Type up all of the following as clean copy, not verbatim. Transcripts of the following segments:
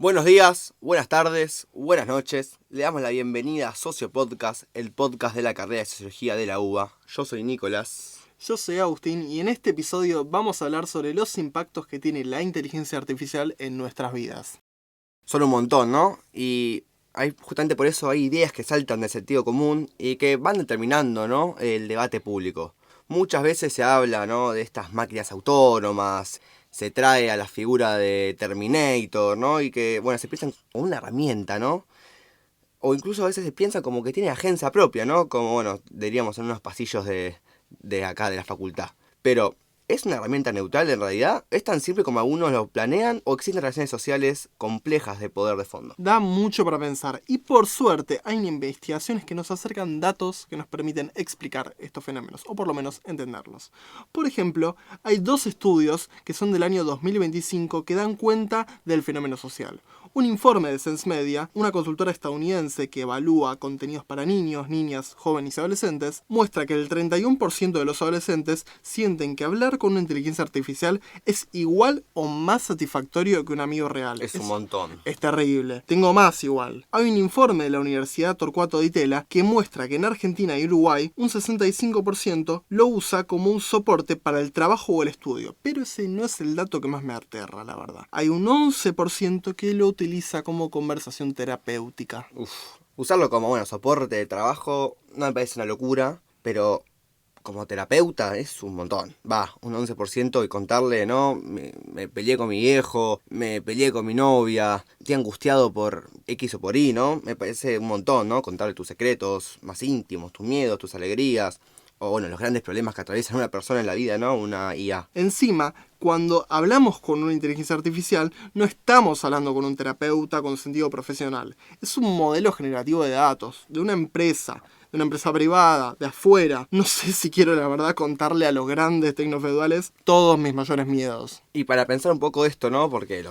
Buenos días, buenas tardes, buenas noches. Le damos la bienvenida a Socio Podcast, el podcast de la carrera de Sociología de la UBA. Yo soy Nicolás. Yo soy Agustín y en este episodio vamos a hablar sobre los impactos que tiene la inteligencia artificial en nuestras vidas. Son un montón, ¿no? Y justamente por eso hay ideas que saltan del sentido común y que van determinando, ¿no?, el debate público. Muchas veces se habla, ¿no?, de estas máquinas autónomas, se trae a la figura de Terminator, ¿no? Y que, bueno, se piensan como una herramienta, ¿no? O incluso a veces se piensa como que tiene agencia propia, ¿no? Como, bueno, diríamos en unos pasillos de acá, de la facultad. Pero, ¿es una herramienta neutral en realidad? ¿Es tan simple como algunos lo planean o existen relaciones sociales complejas de poder de fondo? Da mucho para pensar y por suerte hay investigaciones que nos acercan datos que nos permiten explicar estos fenómenos, o por lo menos entenderlos. Por ejemplo, hay dos estudios que son del año 2025 que dan cuenta del fenómeno social. Un informe de Sense Media, una consultora estadounidense que evalúa contenidos para niños, niñas, jóvenes y adolescentes, muestra que el 31% de los adolescentes sienten que hablar con una inteligencia artificial es igual o más satisfactorio que un amigo real. Es un montón. Es terrible. Tengo más igual. Hay un informe de la Universidad Torcuato Di Tella que muestra que en Argentina y Uruguay un 65% lo usa como un soporte para el trabajo o el estudio. Pero ese no es el dato que más me aterra, la verdad. Hay un 11% que lo utiliza como conversación terapéutica. Usarlo como, bueno, soporte de trabajo no me parece una locura, pero como terapeuta es un montón. Un 11% y contarle, ¿no? Me peleé con mi viejo, me peleé con mi novia, estoy angustiado por X o por Y, ¿no? Me parece un montón, ¿no? Contarle tus secretos más íntimos, tus miedos, tus alegrías, o bueno, los grandes problemas que atraviesa una persona en la vida, ¿no? Una IA. Encima, cuando hablamos con una inteligencia artificial, no estamos hablando con un terapeuta con sentido profesional. Es un modelo generativo de datos, de una empresa privada, de afuera. No sé si quiero, la verdad, contarle a los grandes tecnofeudales todos mis mayores miedos. Y para pensar un poco esto, ¿no? Porque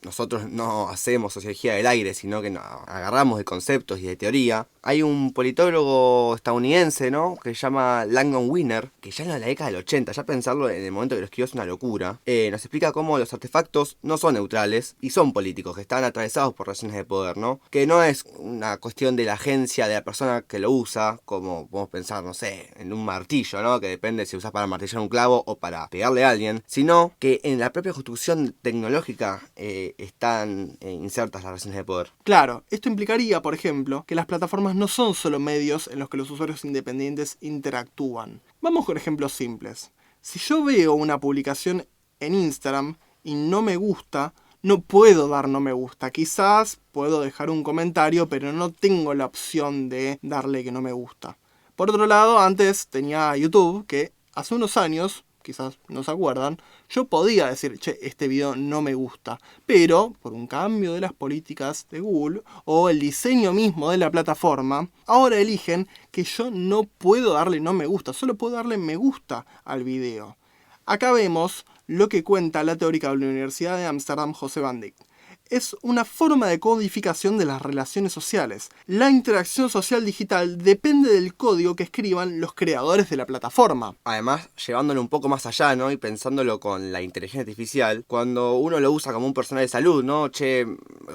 nosotros no hacemos sociología del aire, sino que nos agarramos de conceptos y de teoría. Hay un politólogo estadounidense, ¿no?, que se llama Langdon Winner, que ya en la década del 80, ya pensarlo en el momento que lo escribió es una locura, nos explica cómo los artefactos no son neutrales y son políticos, que están atravesados por relaciones de poder, ¿no? Que no es una cuestión de la agencia de la persona que lo usa, como podemos pensar, no sé, en un martillo, ¿no?, que depende si usas para martillar un clavo o para pegarle a alguien, sino que en la propia construcción tecnológica están insertas las relaciones de poder. Claro, esto implicaría, por ejemplo, que las plataformas no son solo medios en los que los usuarios independientes interactúan. Vamos con ejemplos simples. Si yo veo una publicación en Instagram y no me gusta, no puedo dar no me gusta. Quizás puedo dejar un comentario, pero no tengo la opción de darle que no me gusta. Por otro lado, antes tenía YouTube, que hace unos años, quizás no se acuerdan, yo podía decir, este video no me gusta, pero por un cambio de las políticas de Google o el diseño mismo de la plataforma, ahora eligen que yo no puedo darle no me gusta, solo puedo darle me gusta al video. Acá vemos lo que cuenta la teórica de la Universidad de Ámsterdam, José van Dijk. Es una forma de codificación de las relaciones sociales. La interacción social digital depende del código que escriban los creadores de la plataforma. Además, llevándolo un poco más allá, ¿no?, y pensándolo con la inteligencia artificial, cuando uno lo usa como un personal de salud, ¿no?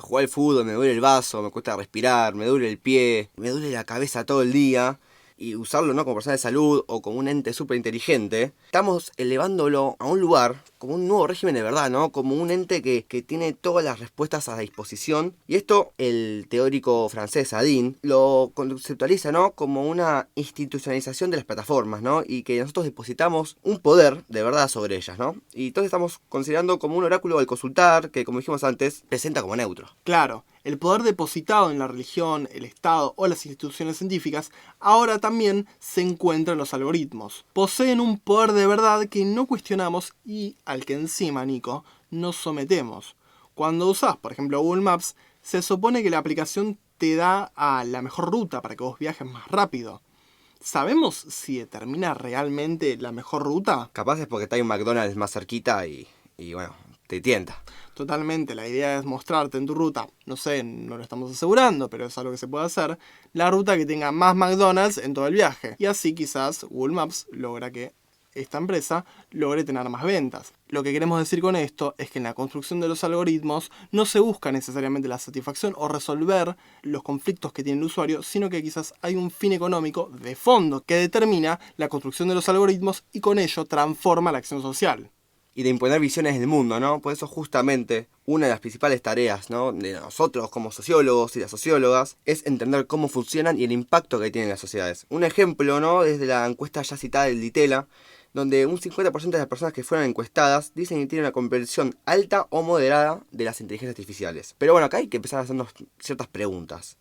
Jugué al fútbol, me duele el vaso, me cuesta respirar, me duele el pie, me duele la cabeza todo el día. Y usarlo, ¿no?, como persona de salud o como un ente súper inteligente, estamos elevándolo a un lugar como un nuevo régimen de verdad, ¿no? Como un ente que tiene todas las respuestas a disposición. Y esto el teórico francés Adin lo conceptualiza, ¿no?, como una institucionalización de las plataformas, ¿no? Y que nosotros depositamos un poder de verdad sobre ellas, ¿no? Y entonces estamos considerando como un oráculo al consultar que, como dijimos antes, presenta como neutro. Claro, el poder depositado en la religión, el Estado o las instituciones científicas ahora también se encuentra en los algoritmos. Poseen un poder de verdad que no cuestionamos y al que encima, Nico, nos sometemos. Cuando usás, por ejemplo, Google Maps, se supone que la aplicación te da a la mejor ruta para que vos viajes más rápido. ¿Sabemos si determina realmente la mejor ruta? Capaz es porque está hay un McDonald's más cerquita y bueno, te tienta. Totalmente, la idea es mostrarte en tu ruta, no sé, no lo estamos asegurando, pero es algo que se puede hacer, la ruta que tenga más McDonald's en todo el viaje. Y así quizás Google Maps logra que esta empresa logre tener más ventas. Lo que queremos decir con esto es que en la construcción de los algoritmos no se busca necesariamente la satisfacción o resolver los conflictos que tiene el usuario, sino que quizás hay un fin económico de fondo que determina la construcción de los algoritmos y con ello transforma la acción social. Y de imponer visiones del mundo, ¿no? Por eso justamente una de las principales tareas, ¿no?, de nosotros como sociólogos y las sociólogas es entender cómo funcionan y el impacto que tienen las sociedades. Un ejemplo, ¿no?, desde la encuesta ya citada del Ditela, donde un 50% de las personas que fueron encuestadas dicen que tienen una comprensión alta o moderada de las inteligencias artificiales. Pero bueno, acá hay que empezar a hacernos ciertas preguntas.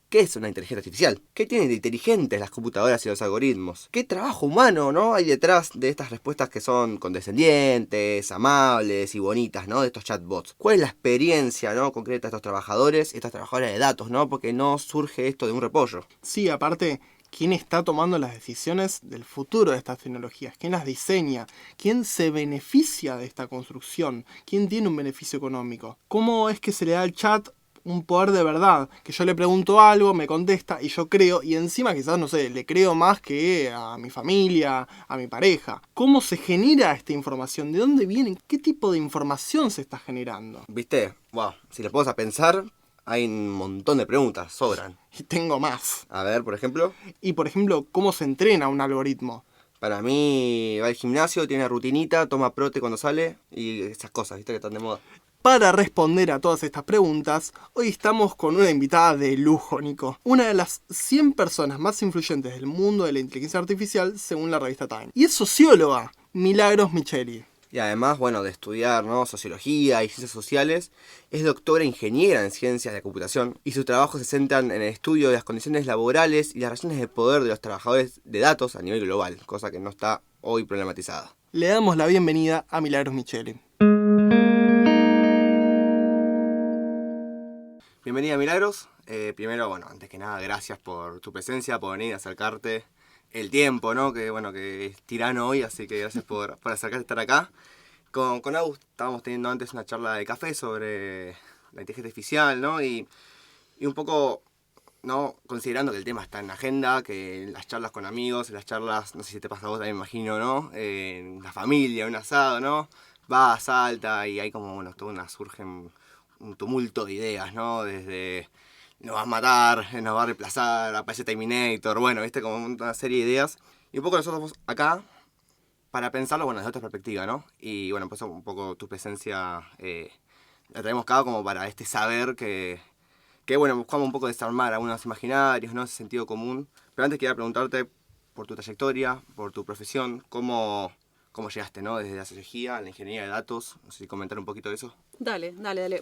¿Qué es una inteligencia artificial? ¿Qué tienen de inteligentes las computadoras y los algoritmos? ¿Qué trabajo humano, ¿no?, hay detrás de estas respuestas que son condescendientes, amables y bonitas, ¿no?, de estos chatbots? ¿Cuál es la experiencia, ¿no?, concreta de estos trabajadores y estas trabajadoras de datos, ¿no? Porque no surge esto de un repollo. Sí, aparte, ¿quién está tomando las decisiones del futuro de estas tecnologías? ¿Quién las diseña? ¿Quién se beneficia de esta construcción? ¿Quién tiene un beneficio económico? ¿Cómo es que se le da al chat un poder de verdad? Que yo le pregunto algo, me contesta y yo creo, y encima quizás, no sé, le creo más que a mi familia, a mi pareja. ¿Cómo se genera esta información? ¿De dónde viene? ¿Qué tipo de información se está generando? ¿Viste? Wow, si le pones a pensar, hay un montón de preguntas, sobran. Y tengo más. A ver, por ejemplo. Y por ejemplo, ¿cómo se entrena un algoritmo? Para mí va al gimnasio, tiene rutinita, toma prote cuando sale y esas cosas, ¿viste?, que están de moda. Para responder a todas estas preguntas, hoy estamos con una invitada de lujo, Nico. Una de las 100 personas más influyentes del mundo de la inteligencia artificial según la revista Time. Y es socióloga, Milagros Micheli. Y además, bueno, de estudiar, ¿no?, sociología y ciencias sociales, es doctora ingeniera en ciencias de computación y sus trabajos se centran en el estudio de las condiciones laborales y las relaciones de poder de los trabajadores de datos a nivel global, cosa que no está hoy problematizada. Le damos la bienvenida a Milagros Micheli. Bienvenida, Milagros. Primero, bueno, antes que nada, gracias por tu presencia, por venir a acercarte. El tiempo, ¿no?, que bueno, que es tirano hoy, así que gracias por acercarte a estar acá. Con Agus estábamos teniendo antes una charla de café sobre la inteligencia artificial, ¿no? Y un poco, ¿no?, considerando que el tema está en la agenda, que en las charlas con amigos, en las charlas, no sé si te pasa a vos también, me imagino, ¿no?, en la familia, un asado, ¿no?, va, salta y hay como, bueno, surgen un tumulto de ideas, ¿no? Desde nos va a matar, nos va a reemplazar, aparece Terminator, bueno, viste, como una serie de ideas. Y un poco nosotros acá para pensarlo, bueno, desde otra perspectiva, ¿no? Y bueno, pues un poco tu presencia la traemos acá como para saber que bueno, buscamos un poco desarmar algunos imaginarios, ¿no?, ese sentido común. Pero antes quería preguntarte por tu trayectoria, por tu profesión, cómo llegaste, ¿no?, desde la sociología a la ingeniería de datos. No sé si comentar un poquito de eso. Dale.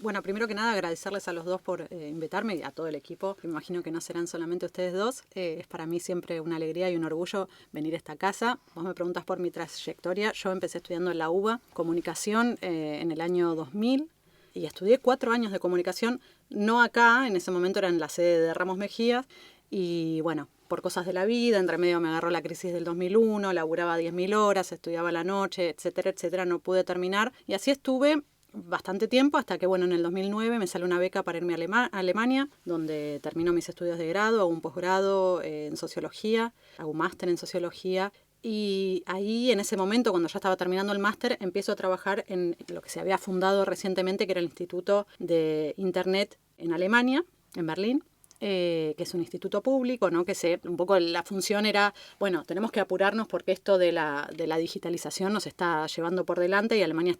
Bueno, primero que nada agradecerles a los dos por invitarme y a todo el equipo. Me imagino que no serán solamente ustedes dos. Es para mí siempre una alegría y un orgullo venir a esta casa. Vos me preguntás por mi trayectoria. Yo empecé estudiando en la UBA comunicación en el año 2000 y estudié 4 años de comunicación. No acá, en ese momento era en la sede de Ramos Mejía. Y bueno, por cosas de la vida, entre medio me agarró la crisis del 2001, laburaba 10.000 horas, estudiaba a la noche, etcétera, etcétera. No pude terminar. Y así estuve bastante tiempo hasta que, bueno, en el 2009 me sale una beca para irme a Alemania, donde termino mis estudios de grado, hago un posgrado en sociología, hago un máster en sociología. Y ahí, en ese momento, cuando ya estaba terminando el máster, empiezo a trabajar en lo que se había fundado recientemente, que era el Instituto de Internet en Alemania, en Berlín. Que es un instituto público, ¿no? Que un poco la función era, bueno, tenemos que apurarnos porque esto de la digitalización nos está llevando por delante y Alemania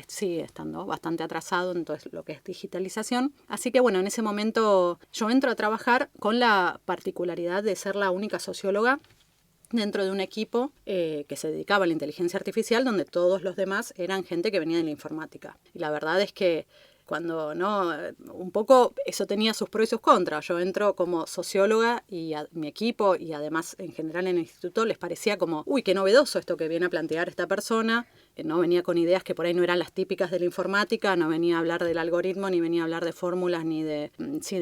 sigue estando bastante atrasado en todo lo que es digitalización. Así que bueno, en ese momento yo entro a trabajar con la particularidad de ser la única socióloga dentro de un equipo que se dedicaba a la inteligencia artificial, donde todos los demás eran gente que venía de la informática. Y la verdad es que cuando no, un poco eso tenía sus pros y sus contras. Yo entro como socióloga y a mi equipo y además en general en el instituto les parecía como, uy, qué novedoso esto que viene a plantear esta persona. No venía con ideas que por ahí no eran las típicas de la informática, no venía a hablar del algoritmo, ni venía a hablar de fórmulas, ni de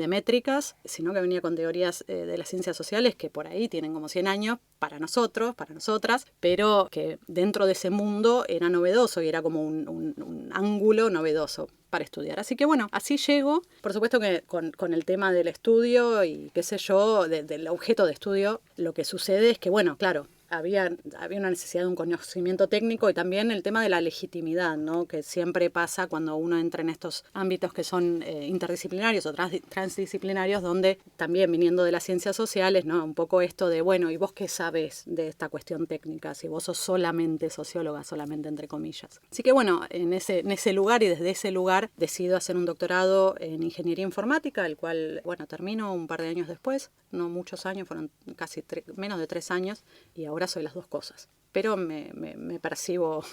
métricas, sino que venía con teorías de las ciencias sociales que por ahí tienen como 100 años para nosotros, para nosotras, pero que dentro de ese mundo era novedoso y era como un ángulo novedoso para estudiar. Así que bueno, así llego. Por supuesto que con el tema del estudio y qué sé yo, del objeto de estudio, lo que sucede es que, bueno, claro, había una necesidad de un conocimiento técnico y también el tema de la legitimidad, ¿no? Que siempre pasa cuando uno entra en estos ámbitos que son interdisciplinarios o transdisciplinarios, donde también viniendo de las ciencias sociales, ¿no? Un poco esto de, bueno, ¿y vos qué sabés de esta cuestión técnica? Si vos sos solamente socióloga, solamente entre comillas. Así que bueno, en ese lugar y desde ese lugar decido hacer un doctorado en ingeniería informática, el cual, bueno, termino un par de años después, no muchos años, fueron casi menos de 3 años, y ahora soy las dos cosas. Pero me percibo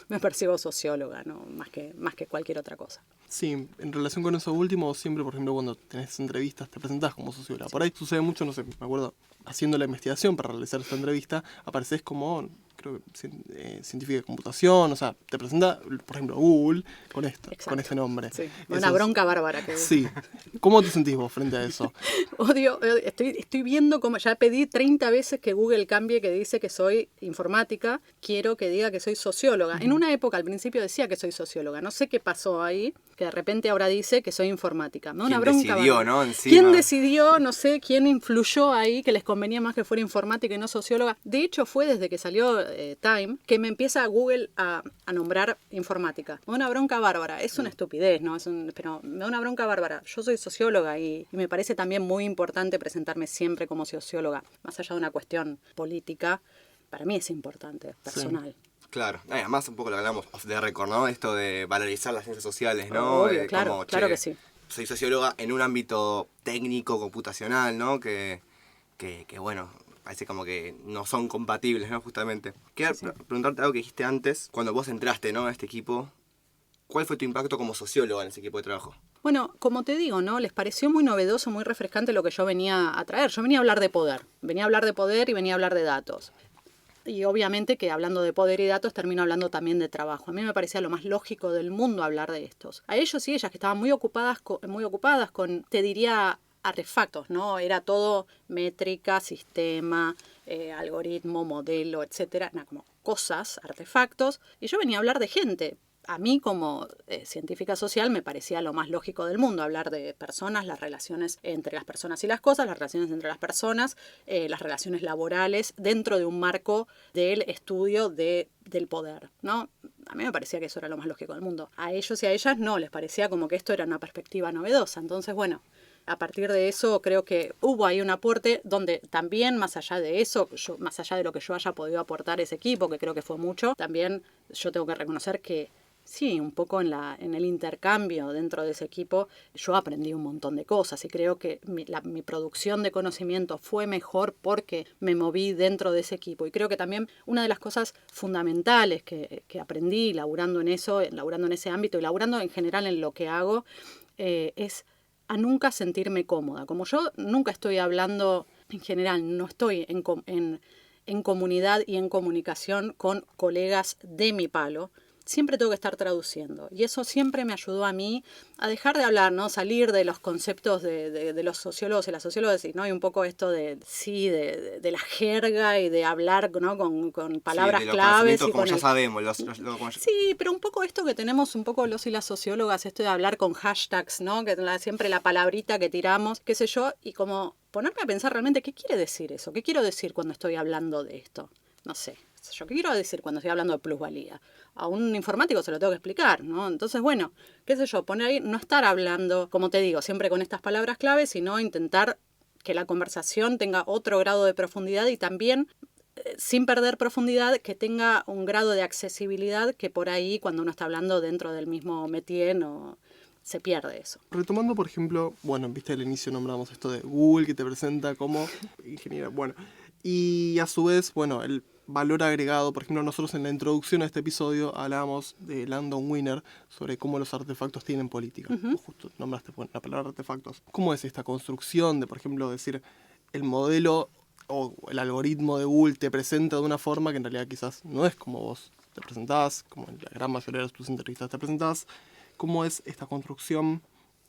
socióloga, ¿no? Más que cualquier otra cosa. Sí, en relación con eso último, siempre, por ejemplo, cuando tenés entrevistas, te presentás como socióloga. Por ahí sucede mucho, no sé, me acuerdo, haciendo la investigación para realizar esta entrevista, apareces como, creo que científica de computación, o sea, te presenta, por ejemplo, Google con Exacto. con este nombre. Sí. Una bronca bárbara. Sí. ¿Cómo te sentís vos frente a eso? Odio, estoy viendo cómo, ya pedí 30 veces que Google cambie, que dice que soy informática, quiero que diga que soy socióloga. En una época al principio decía que soy socióloga, no sé qué pasó ahí, que de repente ahora dice que soy informática. Me da una bronca. ¿Quién decidió, bárbara. no? Encima. ¿Quién decidió? No sé, quién influyó ahí que les convenía más que fuera informática y no socióloga. De hecho, fue desde que salió Time que me empieza Google a nombrar informática. Me da una bronca bárbara. Es una estupidez, ¿no? Pero me da una bronca bárbara. Yo soy socióloga y me parece también muy importante presentarme siempre como socióloga. Más allá de una cuestión política, para mí es importante, personal. Sí. Claro, además un poco lo hablamos off the record, ¿no? Esto de valorizar las ciencias sociales, ¿no? Obvio, claro, como, claro que sí. Soy socióloga en un ámbito técnico, computacional, ¿no? Que bueno, parece como que no son compatibles, ¿no? Justamente. Quería preguntarte algo que dijiste antes, cuando vos entraste, ¿no? A este equipo. ¿Cuál fue tu impacto como socióloga en ese equipo de trabajo? Bueno, como te digo, ¿no? Les pareció muy novedoso, muy refrescante lo que yo venía a traer. Yo venía a hablar de poder. Venía a hablar de poder y venía a hablar de datos. Y obviamente que hablando de poder y datos termino hablando también de trabajo. A mí me parecía lo más lógico del mundo hablar de estos. A ellos y ellas que estaban muy ocupadas con, te diría, artefactos, ¿no? Era todo métrica, sistema, algoritmo, modelo, etcétera. Como cosas, artefactos. Y yo venía a hablar de gente. A mí como científica social me parecía lo más lógico del mundo hablar de personas, las relaciones entre las personas y las cosas, las relaciones entre las personas, las relaciones laborales dentro de un marco del estudio del poder, ¿no? A mí me parecía que eso era lo más lógico del mundo. A ellos y a ellas no, les parecía como que esto era una perspectiva novedosa. Entonces, bueno, a partir de eso creo que hubo ahí un aporte donde también más allá de eso, más allá de lo que yo haya podido aportar a ese equipo, que creo que fue mucho, también yo tengo que reconocer que sí, un poco en el intercambio dentro de ese equipo yo aprendí un montón de cosas y creo que mi producción de conocimiento fue mejor porque me moví dentro de ese equipo. Y creo que también una de las cosas fundamentales que aprendí laburando en eso, laburando en ese ámbito y laburando en general en lo que hago, es a nunca sentirme cómoda. Como yo nunca estoy hablando, en general, no estoy en comunidad y en comunicación con colegas de mi palo, siempre tengo que estar traduciendo. Y eso siempre me ayudó a mí a dejar de hablar, ¿no? Salir de los conceptos de los sociólogos y las sociólogas, ¿no? Y un poco esto de la jerga y de hablar, ¿no? con palabras claves. Y como ya el... sabemos. Sí, pero un poco esto que tenemos un poco los y las sociólogas, esto de hablar con hashtags, ¿no? Que siempre la palabrita que tiramos, qué sé yo, y como ponerme a pensar realmente qué quiere decir eso, qué quiero decir cuando estoy hablando de esto. No sé, ¿qué quiero decir cuando estoy hablando de plusvalía? A un informático se lo tengo que explicar, ¿no? Entonces, bueno, qué sé yo, poner ahí, no estar hablando, como te digo, siempre con estas palabras claves, sino intentar que la conversación tenga otro grado de profundidad y también, sin perder profundidad, que tenga un grado de accesibilidad que por ahí, cuando uno está hablando dentro del mismo métier, no se pierde eso. Retomando, por ejemplo, bueno, viste al inicio nombramos esto de Google, que te presenta como ingeniera, bueno, y a su vez, bueno, el valor agregado, por ejemplo, nosotros en la introducción a este episodio hablábamos de Landon Winner sobre cómo los artefactos tienen política. Uh-huh. Justo nombraste la palabra artefactos. ¿Cómo es esta construcción de, por ejemplo, decir el modelo o el algoritmo de Google te presenta de una forma que en realidad quizás no es como vos te presentás, como en la gran mayoría de tus entrevistas te presentás? ¿Cómo es esta construcción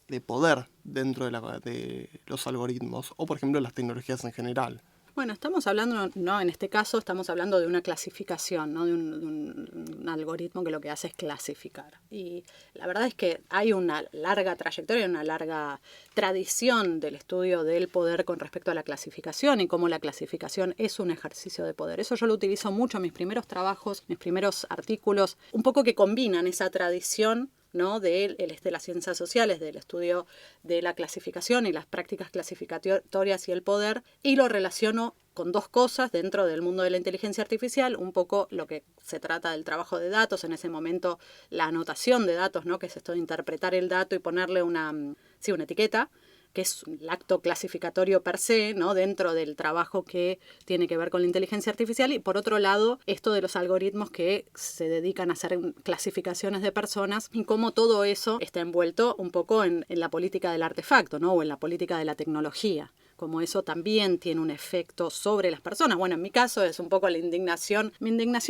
de poder dentro de los algoritmos o, por ejemplo, las tecnologías en general? Bueno, estamos hablando, no, en este caso estamos hablando de una clasificación, ¿no? De un algoritmo que lo que hace es clasificar. Y la verdad es que hay una larga trayectoria, una larga tradición del estudio del poder con respecto a la clasificación y cómo la clasificación es un ejercicio de poder. Eso yo lo utilizo mucho en mis primeros trabajos, mis primeros artículos, un poco que combinan esa tradición, ¿no? de las ciencias sociales, del estudio de la clasificación y las prácticas clasificatorias y el poder, y lo relaciono con dos cosas dentro del mundo de la inteligencia artificial, un poco lo que se trata del trabajo de datos, en ese momento la anotación de datos, ¿no? que es esto de interpretar el dato y ponerle una etiqueta, que es el acto clasificatorio per se, ¿no? dentro del trabajo que tiene que ver con la inteligencia artificial, y por otro lado, esto de los algoritmos que se dedican a hacer clasificaciones de personas y cómo todo eso está envuelto un poco en la política del artefacto, ¿no? o en la política de la tecnología. Como eso también tiene un efecto sobre las personas. Bueno, en mi caso es un poco mi indignación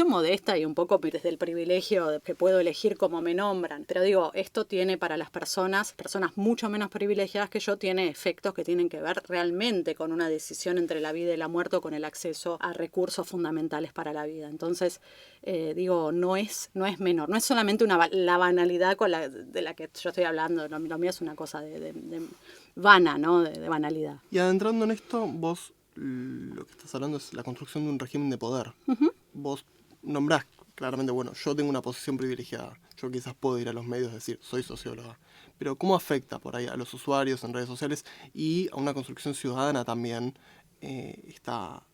modesta y un poco desde el privilegio de que puedo elegir cómo me nombran. Pero digo, esto tiene para las personas mucho menos privilegiadas que yo, tiene efectos que tienen que ver realmente con una decisión entre la vida y la muerte o con el acceso a recursos fundamentales para la vida. Entonces, no es menor. No es solamente la banalidad de la que yo estoy hablando. Lo mío es una cosa de vana, ¿no? De banalidad. Y adentrando en esto, vos lo que estás hablando es la construcción de un régimen de poder. Uh-huh. Vos nombrás claramente, bueno, yo tengo una posición privilegiada. Yo quizás puedo ir a los medios y decir, soy socióloga. Pero ¿cómo afecta por ahí a los usuarios en redes sociales y a una construcción ciudadana también esta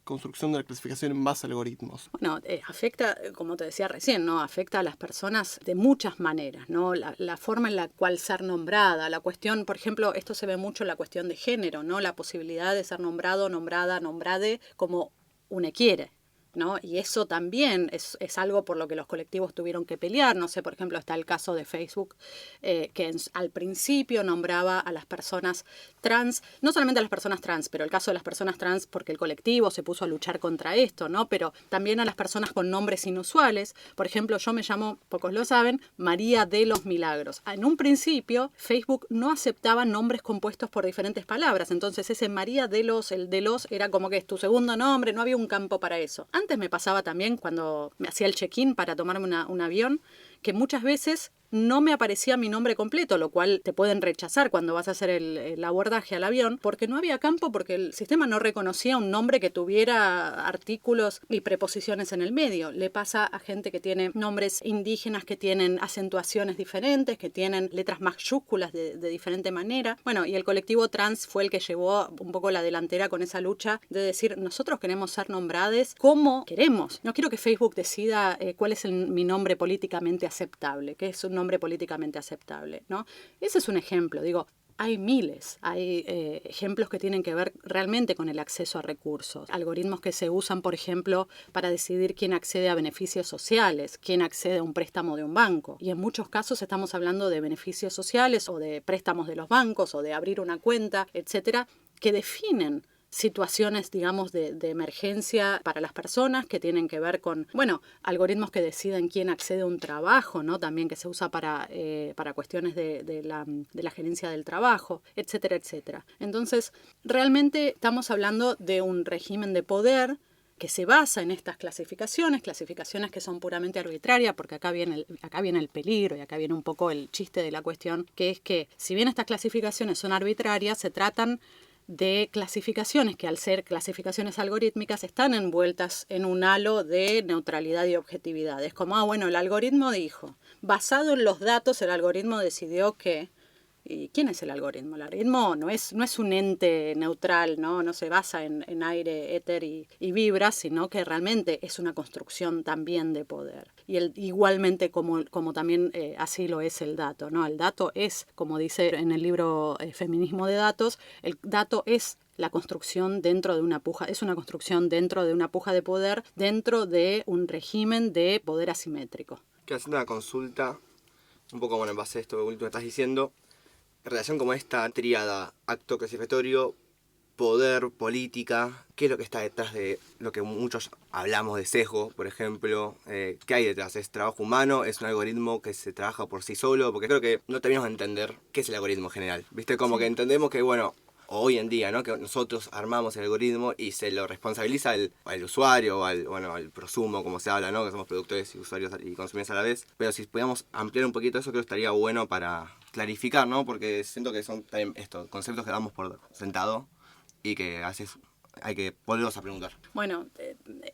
construcción de la clasificación en base a algoritmos? Bueno, afecta, como te decía recién, ¿no? Afecta a las personas de muchas maneras, ¿no? La forma en la cual ser nombrada, la cuestión, por ejemplo, esto se ve mucho en la cuestión de género, ¿no? La posibilidad de ser nombrado, nombrada, nombrade como uno quiere, ¿no? Y eso también es algo por lo que los colectivos tuvieron que pelear. No sé, por ejemplo, está el caso de Facebook, que al principio nombraba a las personas trans, no solamente a las personas trans, pero el caso de las personas trans porque el colectivo se puso a luchar contra esto, ¿no? Pero también a las personas con nombres inusuales. Por ejemplo, yo me llamo, pocos lo saben, María de los Milagros. En un principio, Facebook no aceptaba nombres compuestos por diferentes palabras. Entonces, ese María de los, el de los, era como que es tu segundo nombre, no había un campo para eso. Antes me pasaba también cuando me hacía el check-in para tomarme un avión, que muchas veces no me aparecía mi nombre completo, lo cual te pueden rechazar cuando vas a hacer el abordaje al avión, porque no había campo, porque el sistema no reconocía un nombre que tuviera artículos y preposiciones en el medio. Le pasa a gente que tiene nombres indígenas, que tienen acentuaciones diferentes, que tienen letras mayúsculas de diferente manera. Bueno, y el colectivo trans fue el que llevó un poco la delantera con esa lucha de decir, nosotros queremos ser nombrades como queremos. No quiero que Facebook decida cuál es mi nombre políticamente aceptable, que es un nombre políticamente aceptable, ¿no? Ese es un ejemplo, digo, hay miles, hay ejemplos que tienen que ver realmente con el acceso a recursos, algoritmos que se usan, por ejemplo, para decidir quién accede a beneficios sociales, quién accede a un préstamo de un banco, y en muchos casos estamos hablando de beneficios sociales o de préstamos de los bancos o de abrir una cuenta, etcétera, que definen situaciones, digamos, de emergencia para las personas que tienen que ver con, bueno, algoritmos que deciden quién accede a un trabajo, ¿no? También que se usa para cuestiones de la gerencia del trabajo, etcétera, etcétera. Entonces, realmente estamos hablando de un régimen de poder que se basa en estas clasificaciones que son puramente arbitrarias, porque acá viene el peligro y acá viene un poco el chiste de la cuestión, que es que si bien estas clasificaciones son arbitrarias, se tratan de clasificaciones que al ser clasificaciones algorítmicas están envueltas en un halo de neutralidad y objetividad. Es como, bueno, el algoritmo dijo, basado en los datos, el algoritmo decidió que... ¿Y quién es el algoritmo? El algoritmo no es un ente neutral, no se basa en aire, éter y vibra, sino que realmente es una construcción también de poder. Y igualmente como también así lo es el dato, ¿no? El dato es, como dice en el libro Feminismo de Datos, el dato es la construcción dentro de una puja, es una construcción dentro de una puja de poder, dentro de un régimen de poder asimétrico. Quiero hacer una consulta, un poco en base a esto que último estás diciendo. En relación como esta tríada, acto clasificatorio, poder, política, ¿qué es lo que está detrás de lo que muchos hablamos de sesgo, por ejemplo? ¿Qué hay detrás? ¿Es trabajo humano? ¿Es un algoritmo que se trabaja por sí solo? Porque creo que no terminamos de entender qué es el algoritmo en general. ¿Viste? Como sí. Que entendemos que, bueno, o hoy en día, ¿no? Que nosotros armamos el algoritmo y se lo responsabiliza al usuario o al prosumo, como se habla, ¿no? Que somos productores y usuarios y consumidores a la vez. Pero si pudiéramos ampliar un poquito eso, creo que estaría bueno para clarificar, ¿no? Porque siento que son también conceptos que damos por sentado y que a veces hay que volverlos a preguntar. Bueno,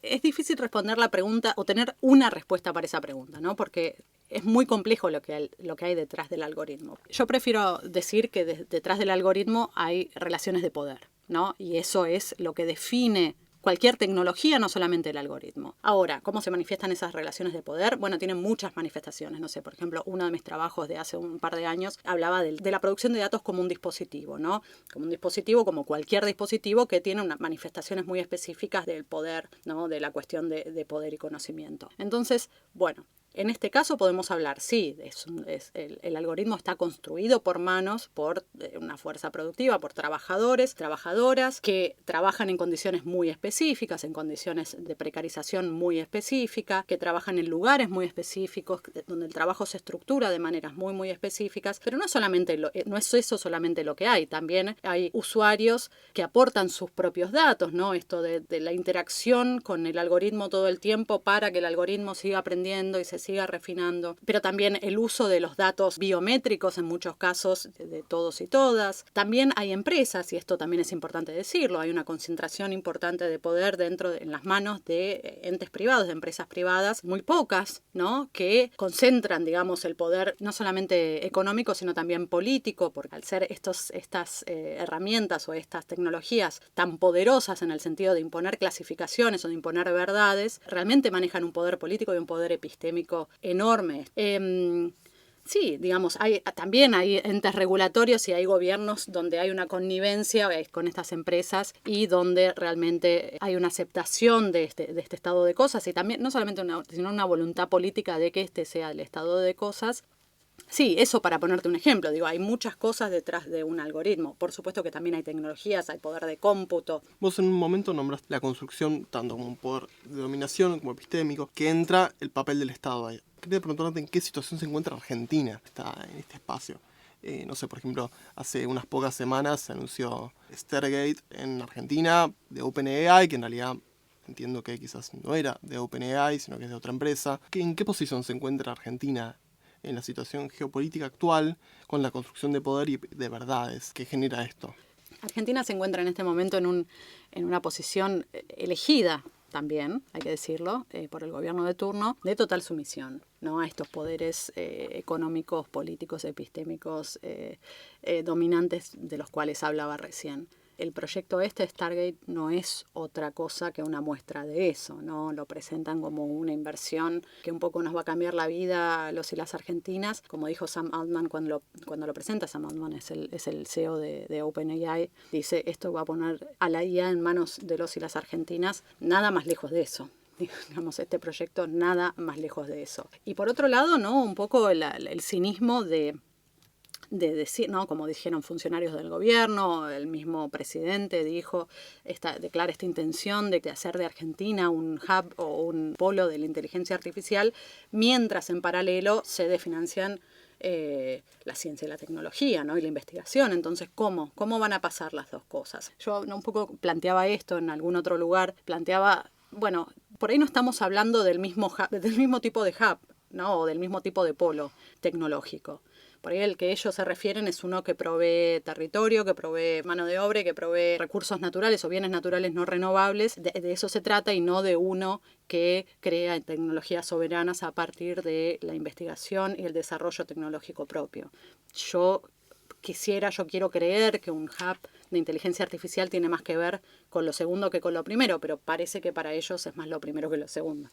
es difícil responder la pregunta o tener una respuesta para esa pregunta, ¿no? Porque es muy complejo lo que hay detrás del algoritmo. Yo prefiero decir que detrás del algoritmo hay relaciones de poder, ¿no? Y eso es lo que define cualquier tecnología, no solamente el algoritmo. Ahora, ¿cómo se manifiestan esas relaciones de poder? Bueno, tienen muchas manifestaciones. No sé, por ejemplo, uno de mis trabajos de hace un par de años hablaba de la producción de datos como un dispositivo, ¿no? Como un dispositivo, como cualquier dispositivo que tiene unas manifestaciones muy específicas del poder, ¿no? De la cuestión de poder y conocimiento. Entonces, bueno, en este caso podemos hablar, sí, el algoritmo está construido por manos, por una fuerza productiva, por trabajadores, trabajadoras que trabajan en condiciones muy específicas, en condiciones de precarización muy específicas, que trabajan en lugares muy específicos, donde el trabajo se estructura de maneras muy, muy específicas. Pero no es eso solamente lo que hay, también hay usuarios que aportan sus propios datos, ¿no? Esto de la interacción con el algoritmo todo el tiempo para que el algoritmo siga aprendiendo y se siga refinando, pero también el uso de los datos biométricos en muchos casos de todos y todas. También hay empresas, y esto también es importante decirlo, hay una concentración importante de poder en las manos de entes privados, de empresas privadas, muy pocas, ¿no? Que concentran, digamos, el poder no solamente económico, sino también político, porque al ser estas herramientas o estas tecnologías tan poderosas en el sentido de imponer clasificaciones o de imponer verdades, realmente manejan un poder político y un poder epistémico enorme. Sí, digamos, también hay entes regulatorios y hay gobiernos donde hay una connivencia con estas empresas y donde realmente hay una aceptación de este estado de cosas y también no solamente sino una voluntad política de que este sea el estado de cosas. Sí, eso para ponerte un ejemplo. Digo, hay muchas cosas detrás de un algoritmo. Por supuesto que también hay tecnologías, hay poder de cómputo. Vos en un momento nombraste la construcción, tanto como un poder de dominación como epistémico, que entra el papel del Estado ahí. Quería preguntarte en qué situación se encuentra Argentina en este espacio. No sé, por ejemplo, hace unas pocas semanas se anunció Stargate en Argentina de OpenAI, que en realidad entiendo que quizás no era de OpenAI, sino que es de otra empresa. ¿En qué posición se encuentra Argentina en la situación geopolítica actual con la construcción de poder y de verdades que genera esto? Argentina se encuentra en este momento en una posición elegida también, hay que decirlo, por el gobierno de turno, de total sumisión, ¿no? A estos poderes económicos, políticos, epistémicos dominantes de los cuales hablaba recién. El proyecto Stargate no es otra cosa que una muestra de eso, ¿no? Lo presentan como una inversión que un poco nos va a cambiar la vida a los y las argentinas. Como dijo Sam Altman cuando lo presenta, Sam Altman es el CEO de OpenAI, dice, esto va a poner a la IA en manos de los y las argentinas, nada más lejos de eso. Digamos, este proyecto nada más lejos de eso. Y por otro lado, ¿no? Un poco el cinismo de decir, ¿no? Como dijeron funcionarios del gobierno, el mismo presidente declara esta intención de hacer de Argentina un hub o un polo de la inteligencia artificial, mientras en paralelo se desfinancian la ciencia y la tecnología, ¿no? Y la investigación. Entonces, ¿cómo van a pasar las dos cosas? Yo un poco planteaba esto en algún otro lugar, bueno, por ahí no estamos hablando del mismo tipo de hub, ¿no? O del mismo tipo de polo tecnológico. Por ahí el que ellos se refieren es uno que provee territorio, que provee mano de obra, que provee recursos naturales o bienes naturales no renovables. De eso se trata y no de uno que crea tecnologías soberanas a partir de la investigación y el desarrollo tecnológico propio. Yo quiero creer que un hub de inteligencia artificial tiene más que ver con lo segundo que con lo primero, pero parece que para ellos es más lo primero que lo segundo.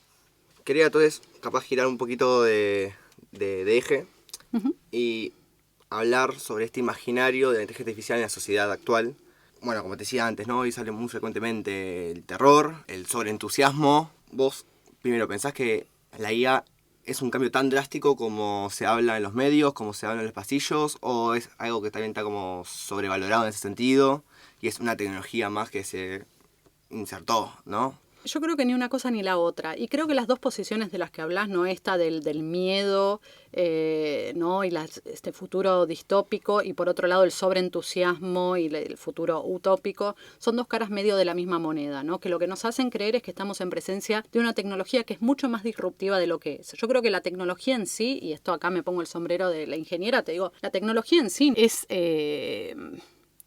Quería entonces capaz girar un poquito de eje. Uh-huh. Y hablar sobre este imaginario de la inteligencia artificial en la sociedad actual. Bueno, como te decía antes, ¿no? Hoy sale muy frecuentemente el terror, el sobreentusiasmo. Vos, primero, ¿pensás que la IA es un cambio tan drástico como se habla en los medios, como se habla en los pasillos? ¿O es algo que también está como sobrevalorado en ese sentido? Y es una tecnología más que se insertó, ¿no? Yo creo que ni una cosa ni la otra. Y creo que las dos posiciones de las que hablas, ¿no? Esta del miedo, ¿no? Y este futuro distópico, y por otro lado el sobreentusiasmo y el futuro utópico, son dos caras medio de la misma moneda, ¿no? Que lo que nos hacen creer es que estamos en presencia de una tecnología que es mucho más disruptiva de lo que es. Yo creo que la tecnología en sí, y esto acá me pongo el sombrero de la ingeniera, te digo, la tecnología en sí es...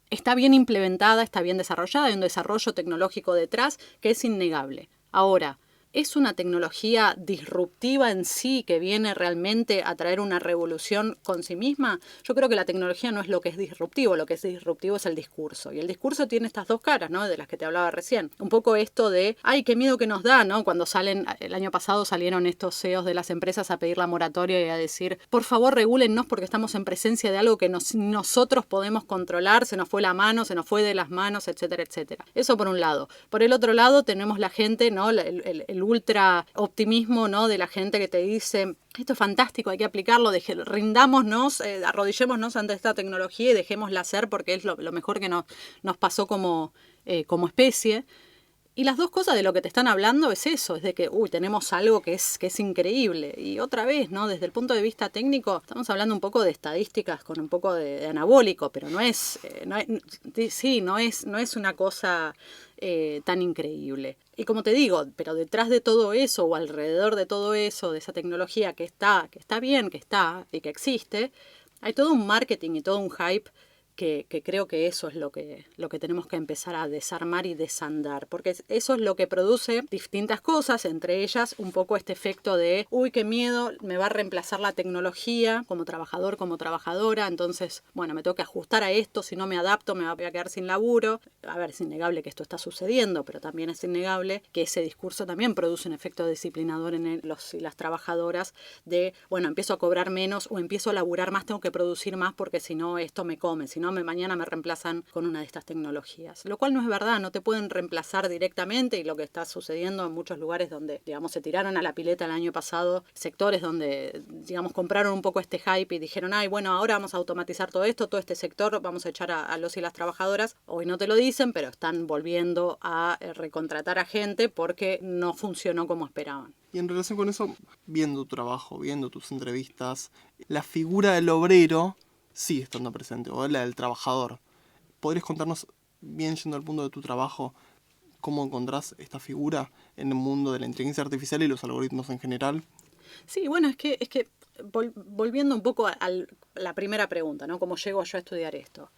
está bien implementada, está bien desarrollada, hay un desarrollo tecnológico detrás que es innegable. Ahora, ¿es una tecnología disruptiva en sí que viene realmente a traer una revolución con sí misma? Yo creo que la tecnología no es lo que es disruptivo, lo que es disruptivo es el discurso. Y el discurso tiene estas dos caras, ¿no? De las que te hablaba recién. Un poco esto de, ay, qué miedo que nos da, ¿no? Cuando el año pasado salieron estos CEOs de las empresas a pedir la moratoria y a decir, por favor, regúlennos porque estamos en presencia de algo que nosotros podemos controlar, se nos fue la mano, se nos fue de las manos, etcétera, etcétera. Eso por un lado. Por el otro lado tenemos la gente, ¿no? El ultra optimismo, ¿no? De la gente que te dice, esto es fantástico, hay que aplicarlo, rindámonos, arrodillémonos ante esta tecnología y dejémosla hacer porque es lo mejor que nos pasó como especie. Y las dos cosas de lo que te están hablando es eso, es de que, tenemos algo que es increíble. Y otra vez, ¿no? Desde el punto de vista técnico, estamos hablando un poco de estadísticas con un poco de anabólico, pero no es una cosa tan increíble. Y como te digo, pero detrás de todo eso o alrededor de todo eso, de esa tecnología que está bien, que está y que existe, hay todo un marketing y todo un hype que creo que eso es lo que tenemos que empezar a desarmar y desandar, porque eso es lo que produce distintas cosas, entre ellas un poco este efecto de, qué miedo, me va a reemplazar la tecnología como trabajador, como trabajadora, entonces, me tengo que ajustar a esto, si no me adapto me voy a quedar sin laburo. A ver, es innegable que esto está sucediendo, pero también es innegable que ese discurso también produce un efecto disciplinador en los y las trabajadoras de, empiezo a cobrar menos o empiezo a laburar más, tengo que producir más porque si no esto me come, si no mañana me reemplazan con una de estas tecnologías. Lo cual no es verdad, no te pueden reemplazar directamente y lo que está sucediendo en muchos lugares donde, se tiraron a la pileta el año pasado, sectores donde, compraron un poco este hype y dijeron, ahora vamos a automatizar todo esto, todo este sector, vamos a echar a los y las trabajadoras. Hoy no te lo dicen, pero están volviendo a recontratar a gente porque no funcionó como esperaban. Y en relación con eso, viendo tu trabajo, viendo tus entrevistas, la figura del obrero sigue estando presente, o la del trabajador. ¿Podrías contarnos, bien yendo al punto de tu trabajo, cómo encontrás esta figura en el mundo de la inteligencia artificial y los algoritmos en general? Sí, es que volviendo un poco a la primera pregunta, ¿no? ¿Cómo llego yo a estudiar esto?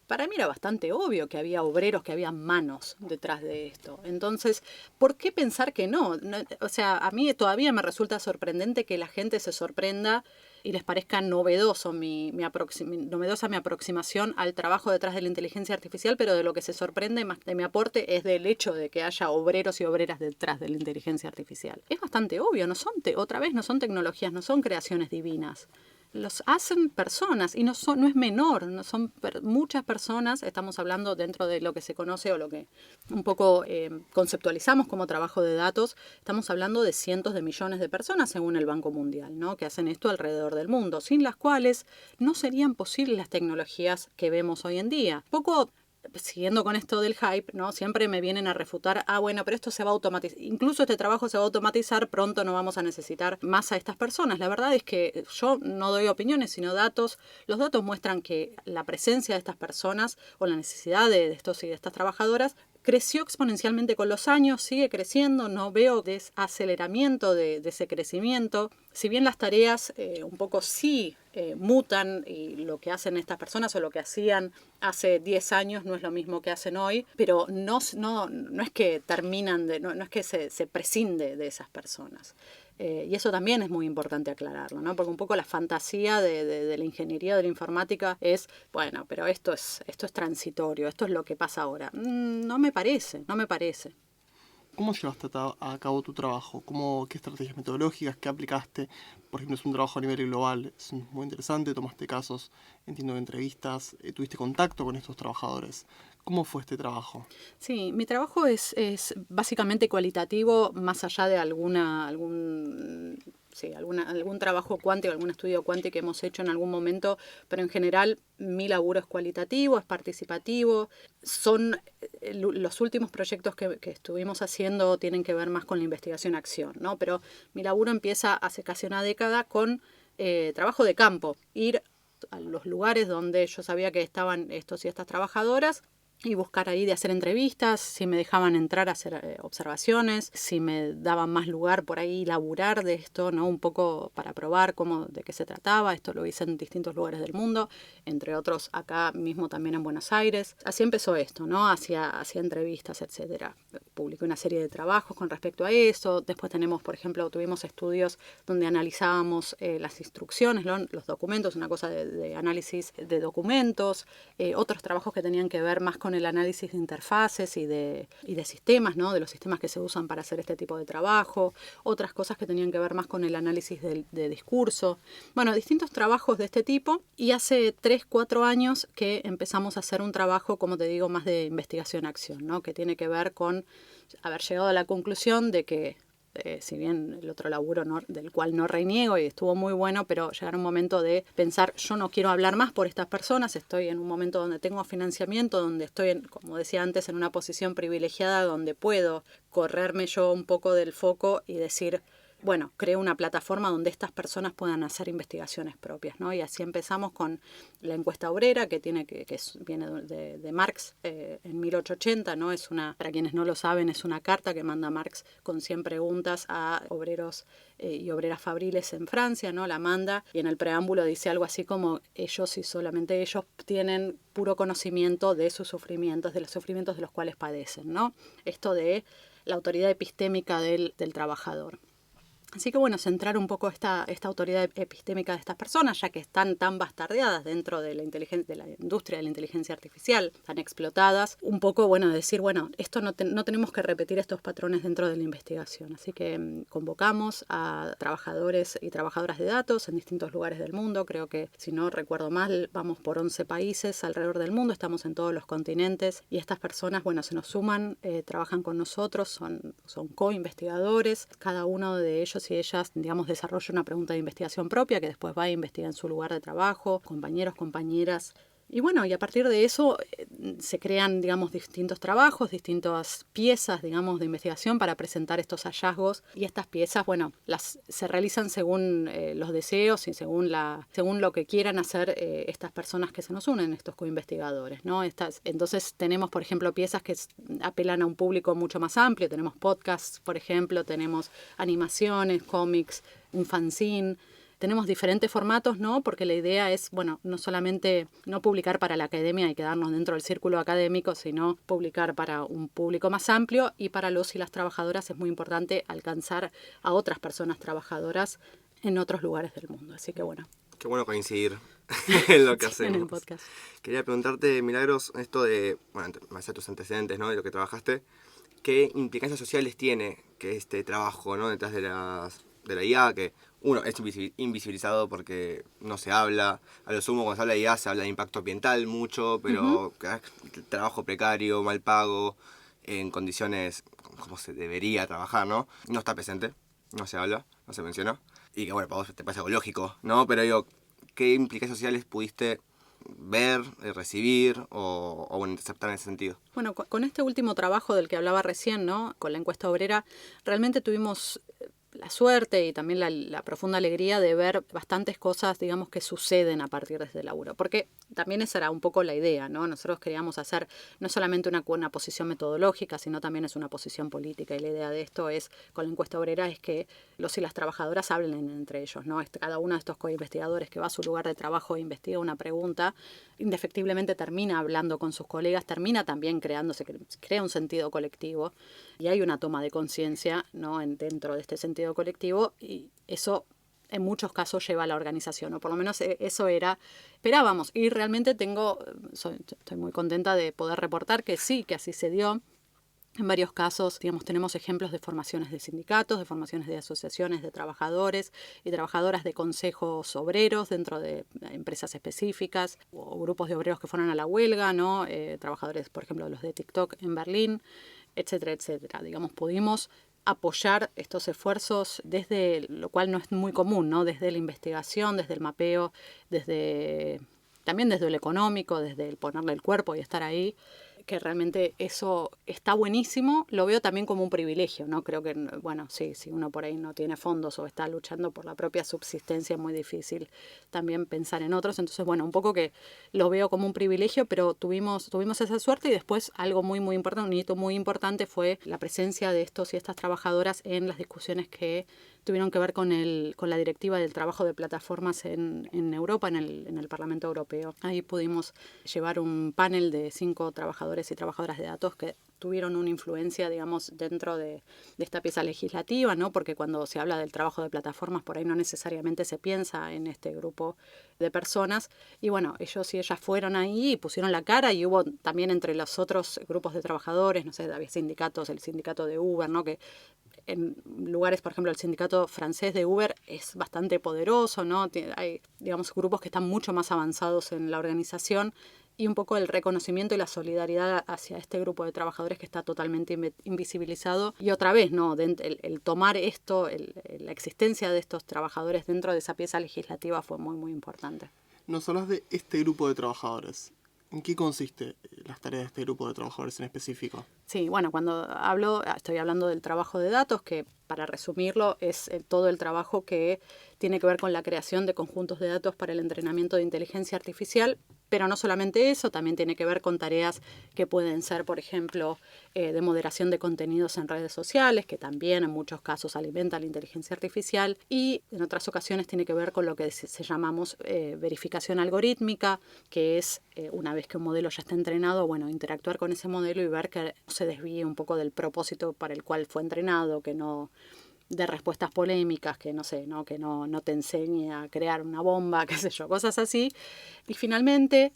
Para mí era bastante obvio que había obreros, que había manos detrás de esto. Entonces, ¿por qué pensar que no? O sea, a mí todavía me resulta sorprendente que la gente se sorprenda y les parezca novedosa mi aproximación al trabajo detrás de la inteligencia artificial, pero de lo que se sorprende más de mi aporte es del hecho de que haya obreros y obreras detrás de la inteligencia artificial. Es bastante obvio, no son tecnologías, no son creaciones divinas. Los hacen personas y no es menor, no son muchas personas, estamos hablando dentro de lo que se conoce o lo que un poco conceptualizamos como trabajo de datos, estamos hablando de cientos de millones de personas según el Banco Mundial, ¿no? Que hacen esto alrededor del mundo, sin las cuales no serían posibles las tecnologías que vemos hoy en día. Poco siguiendo con esto del hype, ¿no? Siempre me vienen a refutar, pero esto se va a automatizar, incluso este trabajo se va a automatizar, pronto no vamos a necesitar más a estas personas. La verdad es que yo no doy opiniones, sino datos. Los datos muestran que la presencia de estas personas o la necesidad de estos y de estas trabajadoras creció exponencialmente con los años, sigue creciendo, no veo desaceleramiento de ese crecimiento. Si bien las tareas un poco sí mutan y lo que hacen estas personas o lo que hacían hace 10 años no es lo mismo que hacen hoy, pero no es que terminan, no es que se prescinde de esas personas. Y eso también es muy importante aclararlo, ¿no? Porque un poco la fantasía de la ingeniería, de la informática es, pero esto es transitorio, esto es lo que pasa ahora. No me parece. ¿Cómo llevaste a cabo tu trabajo? ¿Qué estrategias metodológicas? ¿Qué aplicaste? Por ejemplo, es un trabajo a nivel global, es muy interesante, tomaste casos, entiendo, de entrevistas, tuviste contacto con estos trabajadores. ¿Cómo fue este trabajo? Sí, mi trabajo es básicamente cualitativo, más allá de algún sí, algún trabajo cuántico, algún estudio cuántico que hemos hecho en algún momento, pero en general mi laburo es cualitativo, es participativo. Son los últimos proyectos que estuvimos haciendo tienen que ver más con la investigación-acción, ¿no? Pero mi laburo empieza hace casi una década con trabajo de campo, ir a los lugares donde yo sabía que estaban estos y estas trabajadoras y buscar ahí de hacer entrevistas, si me dejaban entrar a hacer observaciones, si me daban más lugar por ahí laburar de esto, ¿no? Un poco para probar de qué se trataba. Esto lo hice en distintos lugares del mundo, entre otros acá mismo también en Buenos Aires. Así empezó esto, ¿no? Hacía entrevistas, etcétera. Publiqué una serie de trabajos con respecto a eso. Después tuvimos estudios donde analizábamos las instrucciones, los documentos, una cosa de análisis de documentos, otros trabajos que tenían que ver más con el análisis de interfaces y de sistemas, ¿no? De los sistemas que se usan para hacer este tipo de trabajo, otras cosas que tenían que ver más con el análisis de discurso. Bueno, distintos trabajos de este tipo, y hace 3, 4 años que empezamos a hacer un trabajo, como te digo, más de investigación-acción, ¿no? Que tiene que ver con haber llegado a la conclusión de que si bien el otro laburo del cual no reniego y estuvo muy bueno, pero llegar un momento de pensar, yo no quiero hablar más por estas personas, estoy en un momento donde tengo financiamiento, donde estoy, como decía antes, en una posición privilegiada donde puedo correrme yo un poco del foco y decir, bueno, creo una plataforma donde estas personas puedan hacer investigaciones propias, ¿no? Y así empezamos con la encuesta obrera, que viene de Marx en 1880, ¿no? Para quienes no lo saben, es una carta que manda Marx con 100 preguntas a obreros y obreras fabriles en Francia, ¿no? La manda, y en el preámbulo dice algo así como ellos y solamente ellos tienen puro conocimiento de sus sufrimientos, de los sufrimientos de los cuales padecen, ¿no? Esto de la autoridad epistémica del trabajador. Así que bueno, centrar un poco esta autoridad epistémica de estas personas, ya que están tan bastardeadas dentro de la industria de la inteligencia artificial, tan explotadas, un poco, bueno, decir, bueno, esto no tenemos que repetir estos patrones dentro de la investigación. Así que convocamos a trabajadores y trabajadoras de datos en distintos lugares del mundo. Creo que, si no recuerdo mal, vamos por 11 países alrededor del mundo, estamos en todos los continentes, y estas personas, bueno, se nos suman, trabajan con nosotros, son co-investigadores, cada uno de ellos y ellas, digamos, desarrolla una pregunta de investigación propia que después va a investigar en su lugar de trabajo, compañeros, compañeras. Y bueno, y a partir de eso se crean, digamos, distintos trabajos, distintas piezas, digamos, de investigación para presentar estos hallazgos. Y estas piezas, bueno, se realizan según los deseos y según lo que quieran hacer estas personas que se nos unen, estos coinvestigadores, ¿no? Entonces tenemos, por ejemplo, piezas que apelan a un público mucho más amplio. Tenemos podcasts, por ejemplo, tenemos animaciones, cómics, un fanzine. Tenemos diferentes formatos, ¿no? Porque la idea es, bueno, no solamente no publicar para la academia y quedarnos dentro del círculo académico, sino publicar para un público más amplio, y para los y las trabajadoras es muy importante alcanzar a otras personas trabajadoras en otros lugares del mundo. Así que bueno. Qué bueno coincidir en lo que hacemos. En el podcast. Quería preguntarte, Milagros, esto de, bueno, más a tus antecedentes, ¿no? De lo que trabajaste, ¿qué implicancias sociales tiene que este trabajo, ¿no? Detrás de la IA, que uno es invisibilizado porque no se habla, a lo sumo cuando se habla de IA se habla de impacto ambiental mucho, pero trabajo precario, mal pago, en condiciones como se debería trabajar, ¿no? No está presente, no se habla, no se menciona, y que bueno, para vos te parece algo lógico, ¿no? Pero digo, ¿qué implicancias sociales pudiste ver, recibir o bueno, aceptar en ese sentido? Bueno, con este último trabajo del que hablaba recién, ¿no? Con la encuesta obrera, realmente tuvimos la suerte y también la profunda alegría de ver bastantes cosas, digamos, que suceden a partir de este laburo. Porque también esa era un poco la idea, ¿no? Nosotros queríamos hacer no solamente una posición metodológica, sino también es una posición política. Y la idea de esto es, con la encuesta obrera, es que los y las trabajadoras hablen entre ellos, ¿no? Cada uno de estos coinvestigadores que va a su lugar de trabajo e investiga una pregunta, indefectiblemente termina hablando con sus colegas, termina también crea un sentido colectivo, y hay una toma de conciencia, ¿no? Dentro de este sentido colectivo, y eso en muchos casos lleva a la organización, o por lo menos eso esperábamos, y realmente estoy muy contenta de poder reportar que sí, que así se dio. En varios casos, digamos, tenemos ejemplos de formaciones de sindicatos, de formaciones de asociaciones de trabajadores y trabajadoras de consejos obreros dentro de empresas específicas, o grupos de obreros que fueron a la huelga, ¿no? Trabajadores, por ejemplo, los de TikTok en Berlín, etcétera, etcétera. Digamos, pudimos apoyar estos esfuerzos desde lo cual no es muy común, ¿no? Desde la investigación, desde el mapeo, también desde lo económico, desde el ponerle el cuerpo y estar ahí, que realmente eso está buenísimo. Lo veo también como un privilegio, ¿no? Creo que, bueno, sí, si uno por ahí no tiene fondos o está luchando por la propia subsistencia, es muy difícil también pensar en otros. Entonces, bueno, un poco que lo veo como un privilegio, pero tuvimos esa suerte. Y después algo muy, muy importante, un hito muy importante fue la presencia de estos y estas trabajadoras en las discusiones que tuvieron que ver con la directiva del trabajo de plataformas en Europa, en el Parlamento Europeo. Ahí pudimos llevar un panel de 5 trabajadores y trabajadoras de datos que tuvieron una influencia, digamos, dentro de esta pieza legislativa, ¿no? Porque cuando se habla del trabajo de plataformas, por ahí no necesariamente se piensa en este grupo de personas. Y bueno, ellos y ellas fueron ahí y pusieron la cara, y hubo también entre los otros grupos de trabajadores, no sé, había sindicatos, el sindicato de Uber, ¿no? Que en lugares, por ejemplo, el sindicato francés de Uber es bastante poderoso, ¿no? Hay, digamos, grupos que están mucho más avanzados en la organización, y un poco el reconocimiento y la solidaridad hacia este grupo de trabajadores que está totalmente invisibilizado. Y otra vez, ¿no? El tomar esto, la existencia de estos trabajadores dentro de esa pieza legislativa fue muy, muy importante. Nos hablas de este grupo de trabajadores. ¿En qué consiste las tareas de este grupo de trabajadores en específico? Sí, bueno, cuando estoy hablando del trabajo de datos, que para resumirlo es todo el trabajo que tiene que ver con la creación de conjuntos de datos para el entrenamiento de inteligencia artificial, pero no solamente eso, también tiene que ver con tareas que pueden ser, por ejemplo, de moderación de contenidos en redes sociales, que también en muchos casos alimenta la inteligencia artificial, y en otras ocasiones tiene que ver con lo que se llamamos verificación algorítmica, que es, una vez que un modelo ya está entrenado, bueno, interactuar con ese modelo y ver que se desvíe un poco del propósito para el cual fue entrenado, que no de respuestas polémicas, que no sé, ¿no? Que no te enseñe a crear una bomba, qué sé yo, cosas así. Y finalmente,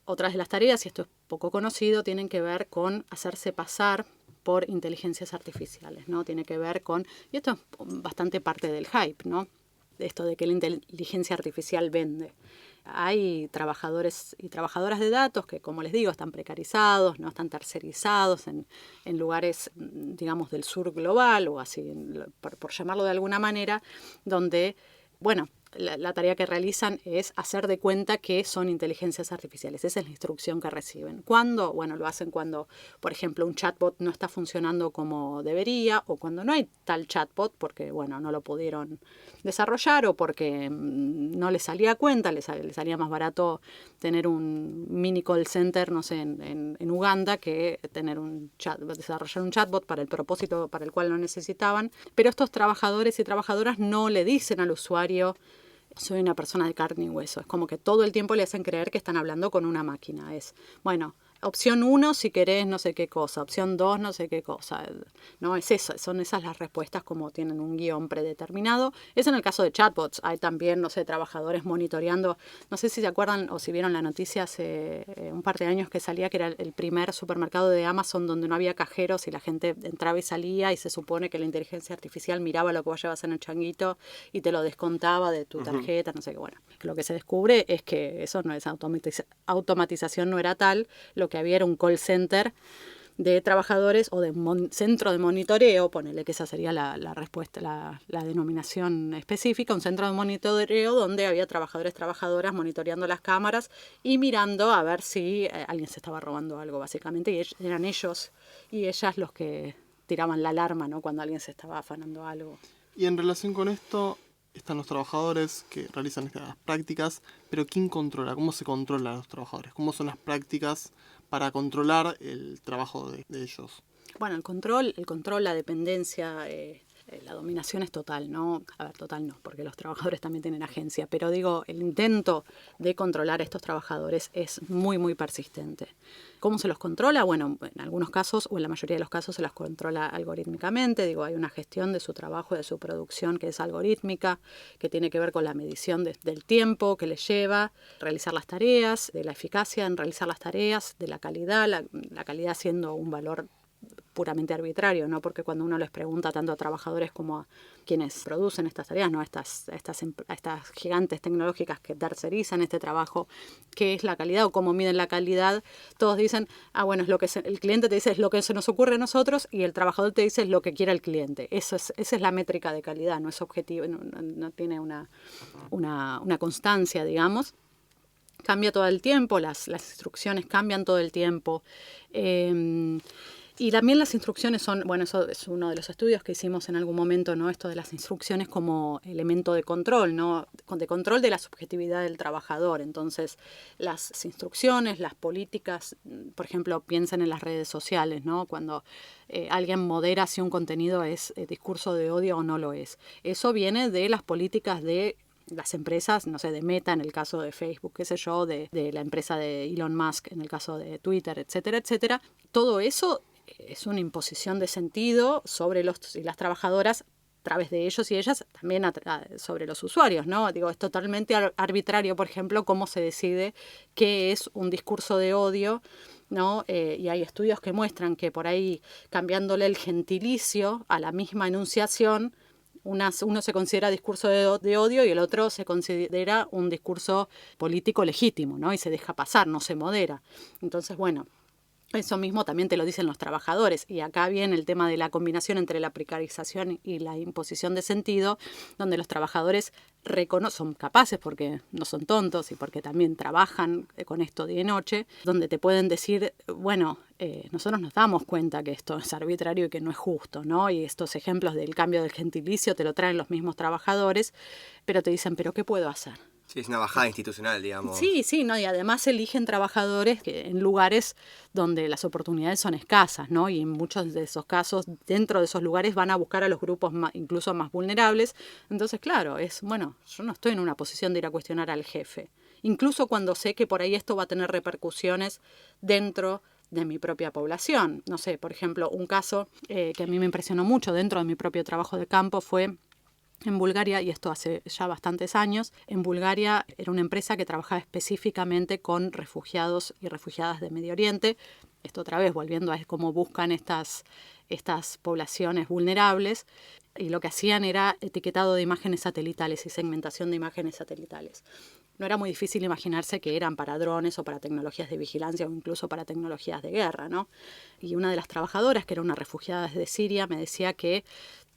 otras de las tareas, y esto es poco conocido, tienen que ver con hacerse pasar por inteligencias artificiales, ¿no? Tiene que ver con, y esto es bastante parte del hype, ¿no? Esto de que la inteligencia artificial vende. Hay trabajadores y trabajadoras de datos que, como les digo, están precarizados, no están tercerizados en lugares, digamos, del sur global o así, por llamarlo de alguna manera, donde, bueno, la tarea que realizan es hacer de cuenta que son inteligencias artificiales. Esa es la instrucción que reciben. ¿Cuándo? Bueno, lo hacen cuando, por ejemplo, un chatbot no está funcionando como debería, o cuando no hay tal chatbot porque, bueno, no lo pudieron desarrollar, o porque no les salía a cuenta, les salía más barato tener un mini call center, no sé, en Uganda, que tener desarrollar un chatbot para el propósito para el cual lo necesitaban. Pero estos trabajadores y trabajadoras no le dicen al usuario: soy una persona de carne y hueso. Es como que todo el tiempo le hacen creer que están hablando con una máquina. Es, bueno, opción 1 si querés no sé qué cosa, opción 2 no sé qué cosa. No, es eso, son esas las respuestas, como tienen un guión predeterminado. Es en el caso de chatbots. Hay también, no sé, trabajadores monitoreando. No sé si se acuerdan o si vieron la noticia hace un par de años que salía que era el primer supermercado de Amazon donde no había cajeros y la gente entraba y salía, y se supone que la inteligencia artificial miraba lo que vos llevas en el changuito y te lo descontaba de tu tarjeta, no sé qué. Bueno, lo que se descubre es que eso no es automatización, no era tal. Lo que había era un call center de trabajadores o de centro de monitoreo, ponele que esa sería la respuesta, la denominación específica, un centro de monitoreo donde había trabajadores, trabajadoras monitoreando las cámaras y mirando a ver si alguien se estaba robando algo, básicamente, y eran ellos y ellas los que tiraban la alarma, ¿no? Cuando alguien se estaba afanando algo. Y en relación con esto, están los trabajadores que realizan estas prácticas, pero ¿quién controla? ¿Cómo se controlan a los trabajadores? ¿Cómo son las prácticas para controlar el trabajo de ellos? Bueno, el control, la dependencia, la dominación es total, ¿no? A ver, total no, porque los trabajadores también tienen agencia, pero digo, el intento de controlar a estos trabajadores es muy, muy persistente. ¿Cómo se los controla? Bueno, en algunos casos, o en la mayoría de los casos, se los controla algorítmicamente. Digo, hay una gestión de su trabajo, de su producción que es algorítmica, que tiene que ver con la medición del tiempo que les lleva realizar las tareas, de la eficacia en realizar las tareas, de la calidad, la calidad siendo un valor puramente arbitrario, ¿no? Porque cuando uno les pregunta tanto a trabajadores como a quienes producen estas tareas, ¿no? A estas gigantes tecnológicas que tercerizan este trabajo, qué es la calidad o cómo miden la calidad, todos dicen, bueno, es lo que el cliente te dice es lo que se nos ocurre a nosotros y el trabajador te dice es lo que quiere el cliente. Esa es la métrica de calidad, no es objetivo, no tiene una constancia, digamos. Cambia todo el tiempo, las instrucciones cambian todo el tiempo. Y también las instrucciones son, bueno, eso es uno de los estudios que hicimos en algún momento, ¿no? Esto de las instrucciones como elemento de control, ¿no? De control de la subjetividad del trabajador. Entonces, las instrucciones, las políticas, por ejemplo, piensen en las redes sociales, ¿no? Cuando alguien modera si un contenido es discurso de odio o no lo es. Eso viene de las políticas de las empresas, no sé, de Meta en el caso de Facebook, qué sé yo, de la empresa de Elon Musk en el caso de Twitter, etcétera, etcétera. Todo eso es una imposición de sentido sobre los y las trabajadoras a través de ellos y ellas, también sobre los usuarios, ¿no? Digo, es totalmente arbitrario, por ejemplo, cómo se decide qué es un discurso de odio, ¿no? Y hay estudios que muestran que por ahí, cambiándole el gentilicio a la misma enunciación, uno se considera discurso de odio y el otro se considera un discurso político legítimo, ¿no? Y se deja pasar, no se modera. Entonces, bueno, eso mismo también te lo dicen los trabajadores. Y acá viene el tema de la combinación entre la precarización y la imposición de sentido, donde los trabajadores son capaces, porque no son tontos y porque también trabajan con esto día y noche, donde te pueden decir, bueno, nosotros nos damos cuenta que esto es arbitrario y que no es justo, ¿no? Y estos ejemplos del cambio del gentilicio te lo traen los mismos trabajadores, pero te dicen, ¿pero qué puedo hacer? Sí, es una bajada institucional, digamos. Sí, ¿no? Y además eligen trabajadores en lugares donde las oportunidades son escasas, ¿no? Y en muchos de esos casos, dentro de esos lugares van a buscar a los grupos incluso más vulnerables. Entonces, claro, yo no estoy en una posición de ir a cuestionar al jefe. Incluso cuando sé que por ahí esto va a tener repercusiones dentro de mi propia población. No sé, por ejemplo, un caso que a mí me impresionó mucho dentro de mi propio trabajo de campo fue en Bulgaria, y esto hace ya bastantes años. En Bulgaria era una empresa que trabajaba específicamente con refugiados y refugiadas de Medio Oriente. Esto otra vez volviendo a cómo buscan estas poblaciones vulnerables. Y lo que hacían era etiquetado de imágenes satelitales y segmentación de imágenes satelitales. No era muy difícil imaginarse que eran para drones o para tecnologías de vigilancia o incluso para tecnologías de guerra, ¿no? Y una de las trabajadoras, que era una refugiada desde Siria, me decía que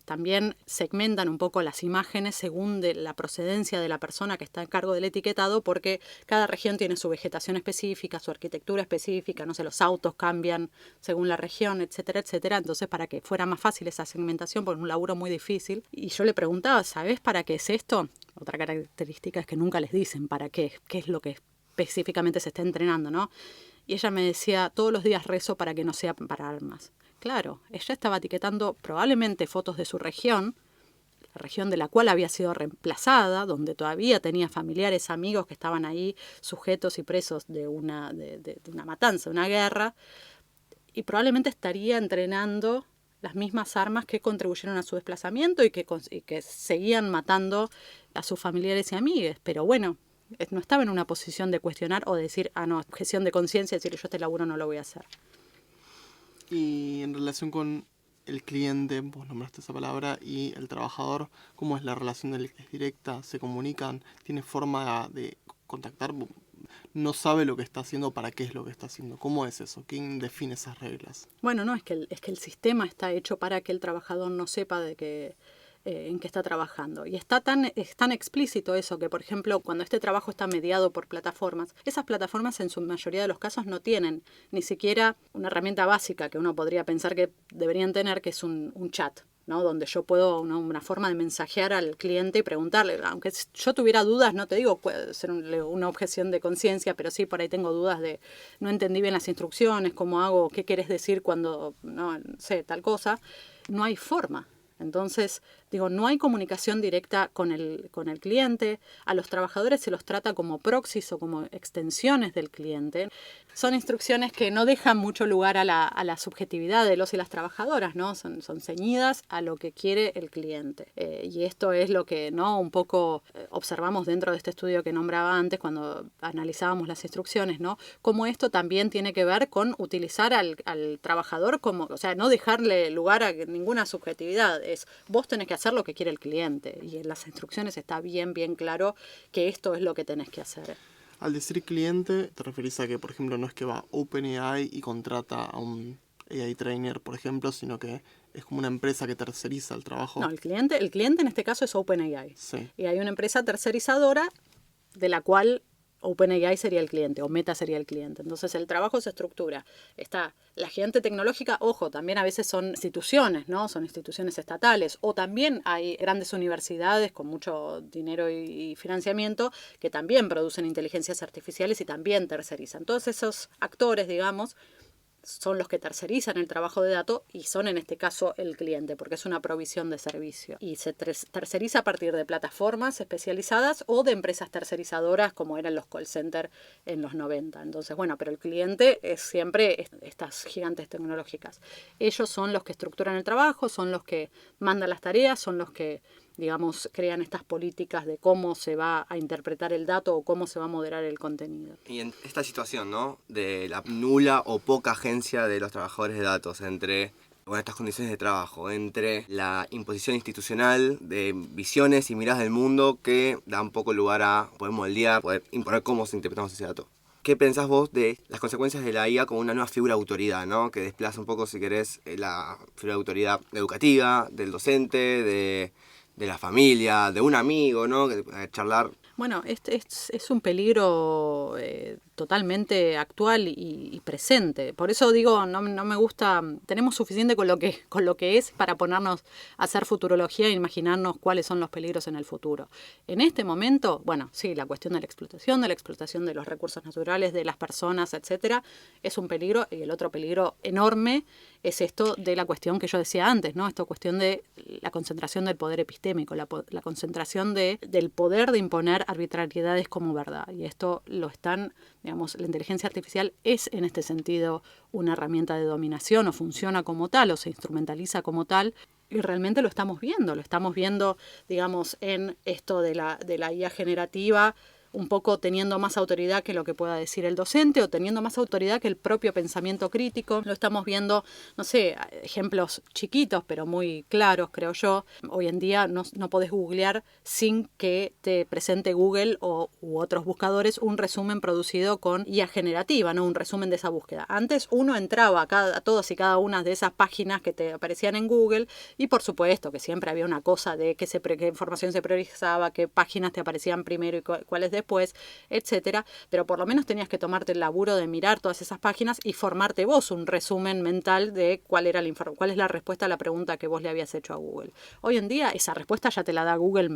también segmentan un poco las imágenes según la procedencia de la persona que está a cargo del etiquetado, porque cada región tiene su vegetación específica, su arquitectura específica, no sé, los autos cambian según la región, etcétera, etcétera. Entonces, para que fuera más fácil esa segmentación, por un laburo muy difícil. Y yo le preguntaba, ¿sabes para qué es esto? Otra característica es que nunca les dicen para qué es lo que específicamente se está entrenando, ¿no? Y ella me decía, todos los días rezo para que no sea para armas. Claro, ella estaba etiquetando probablemente fotos de su región, la región de la cual había sido reemplazada, donde todavía tenía familiares, amigos que estaban ahí sujetos y presos de una matanza, de una guerra, y probablemente estaría entrenando las mismas armas que contribuyeron a su desplazamiento y que seguían matando a sus familiares y amigos. Pero bueno, no estaba en una posición de cuestionar o decir, no, objeción de conciencia, decir yo este laburo no lo voy a hacer. Y en relación con el cliente, vos nombraste esa palabra, y el trabajador, ¿cómo es la relación? ¿Es directa? ¿Se comunican? ¿Tiene forma de contactar? ¿No sabe lo que está haciendo? ¿Para qué es lo que está haciendo? ¿Cómo es eso? ¿Quién define esas reglas? Bueno, no, es que el sistema está hecho para que el trabajador no sepa en qué está trabajando. Y es tan explícito eso que, por ejemplo, cuando este trabajo está mediado por plataformas, esas plataformas en su mayoría de los casos no tienen ni siquiera una herramienta básica que uno podría pensar que deberían tener, que es un chat, ¿no? Donde yo puedo, una forma de mensajear al cliente y preguntarle, aunque yo tuviera dudas, no te digo puede ser una objeción de conciencia, pero sí por ahí tengo dudas de no entendí bien las instrucciones, cómo hago, qué querés decir cuando, no sé, tal cosa. No hay forma. Entonces, no hay comunicación directa con el cliente, a los trabajadores se los trata como proxies o como extensiones del cliente. Son instrucciones que no dejan mucho lugar a la subjetividad de los y las trabajadoras, ¿no? Son ceñidas a lo que quiere el cliente. Y esto es lo que, ¿no?, un poco observamos dentro de este estudio que nombraba antes cuando analizábamos las instrucciones, ¿no? Cómo esto también tiene que ver con utilizar al trabajador como, o sea, no dejarle lugar a ninguna subjetividad. Es vos tenés que hacer lo que quiere el cliente. Y en las instrucciones está bien claro que esto es lo que tenés que hacer. Al decir cliente, te referís a que, por ejemplo, no es que va OpenAI y contrata a un AI trainer, por ejemplo, sino que es como una empresa que terceriza el trabajo. No, el cliente en este caso es OpenAI. Sí. Y hay una empresa tercerizadora de la cual OpenAI sería el cliente o Meta sería el cliente. Entonces el trabajo se estructura. Está la gigante tecnológica, ojo, también a veces son instituciones, ¿no? Son instituciones estatales, o también hay grandes universidades con mucho dinero y financiamiento que también producen inteligencias artificiales y también tercerizan. Todos esos actores, digamos, son los que tercerizan el trabajo de datos y son en este caso el cliente, porque es una provisión de servicio. Y se terceriza a partir de plataformas especializadas o de empresas tercerizadoras como eran los call centers en los 90. Entonces, bueno, pero el cliente es siempre estas gigantes tecnológicas. Ellos son los que estructuran el trabajo, son los que mandan las tareas, son los que, digamos, crean estas políticas de cómo se va a interpretar el dato o cómo se va a moderar el contenido. Y en esta situación, ¿no?, de la nula o poca agencia de los trabajadores de datos entre estas condiciones de trabajo, entre la imposición institucional de visiones y miradas del mundo que dan poco lugar a poder moldear, poder imponer cómo se interpretamos ese dato. ¿Qué pensás vos de las consecuencias de la IA como una nueva figura de autoridad, ¿no?, que desplaza un poco, si querés, la figura de autoridad educativa, del docente, de la familia, de un amigo, ¿no?, charlar? Bueno, es un peligro totalmente actual y presente. Por eso digo, no me gusta, tenemos suficiente con lo que es para ponernos a hacer futurología e imaginarnos cuáles son los peligros en el futuro. En este momento, bueno, sí, la cuestión de la explotación de los recursos naturales, de las personas, etcétera, es un peligro, y el otro peligro enorme es esto de la cuestión que yo decía antes, ¿no? Esta cuestión de la concentración del poder epistémico, la concentración del poder de imponer arbitrariedades como verdad. Y esto lo están, digamos, la inteligencia artificial es en este sentido una herramienta de dominación o funciona como tal o se instrumentaliza como tal. Y realmente lo estamos viendo, digamos, en esto de la IA generativa, un poco teniendo más autoridad que lo que pueda decir el docente o teniendo más autoridad que el propio pensamiento crítico. Lo estamos viendo, no sé, ejemplos chiquitos pero muy claros, creo yo. Hoy en día no podés googlear sin que te presente Google u otros buscadores un resumen producido con IA generativa, ¿no? Un resumen de esa búsqueda. Antes uno entraba a todas y cada una de esas páginas que te aparecían en Google y por supuesto que siempre había una cosa de qué información se priorizaba, qué páginas te aparecían primero y cuáles después, etcétera, pero por lo menos tenías que tomarte el laburo de mirar todas esas páginas y formarte vos un resumen mental de cuál es la respuesta a la pregunta que vos le habías hecho a Google. Hoy en día esa respuesta ya te la da Google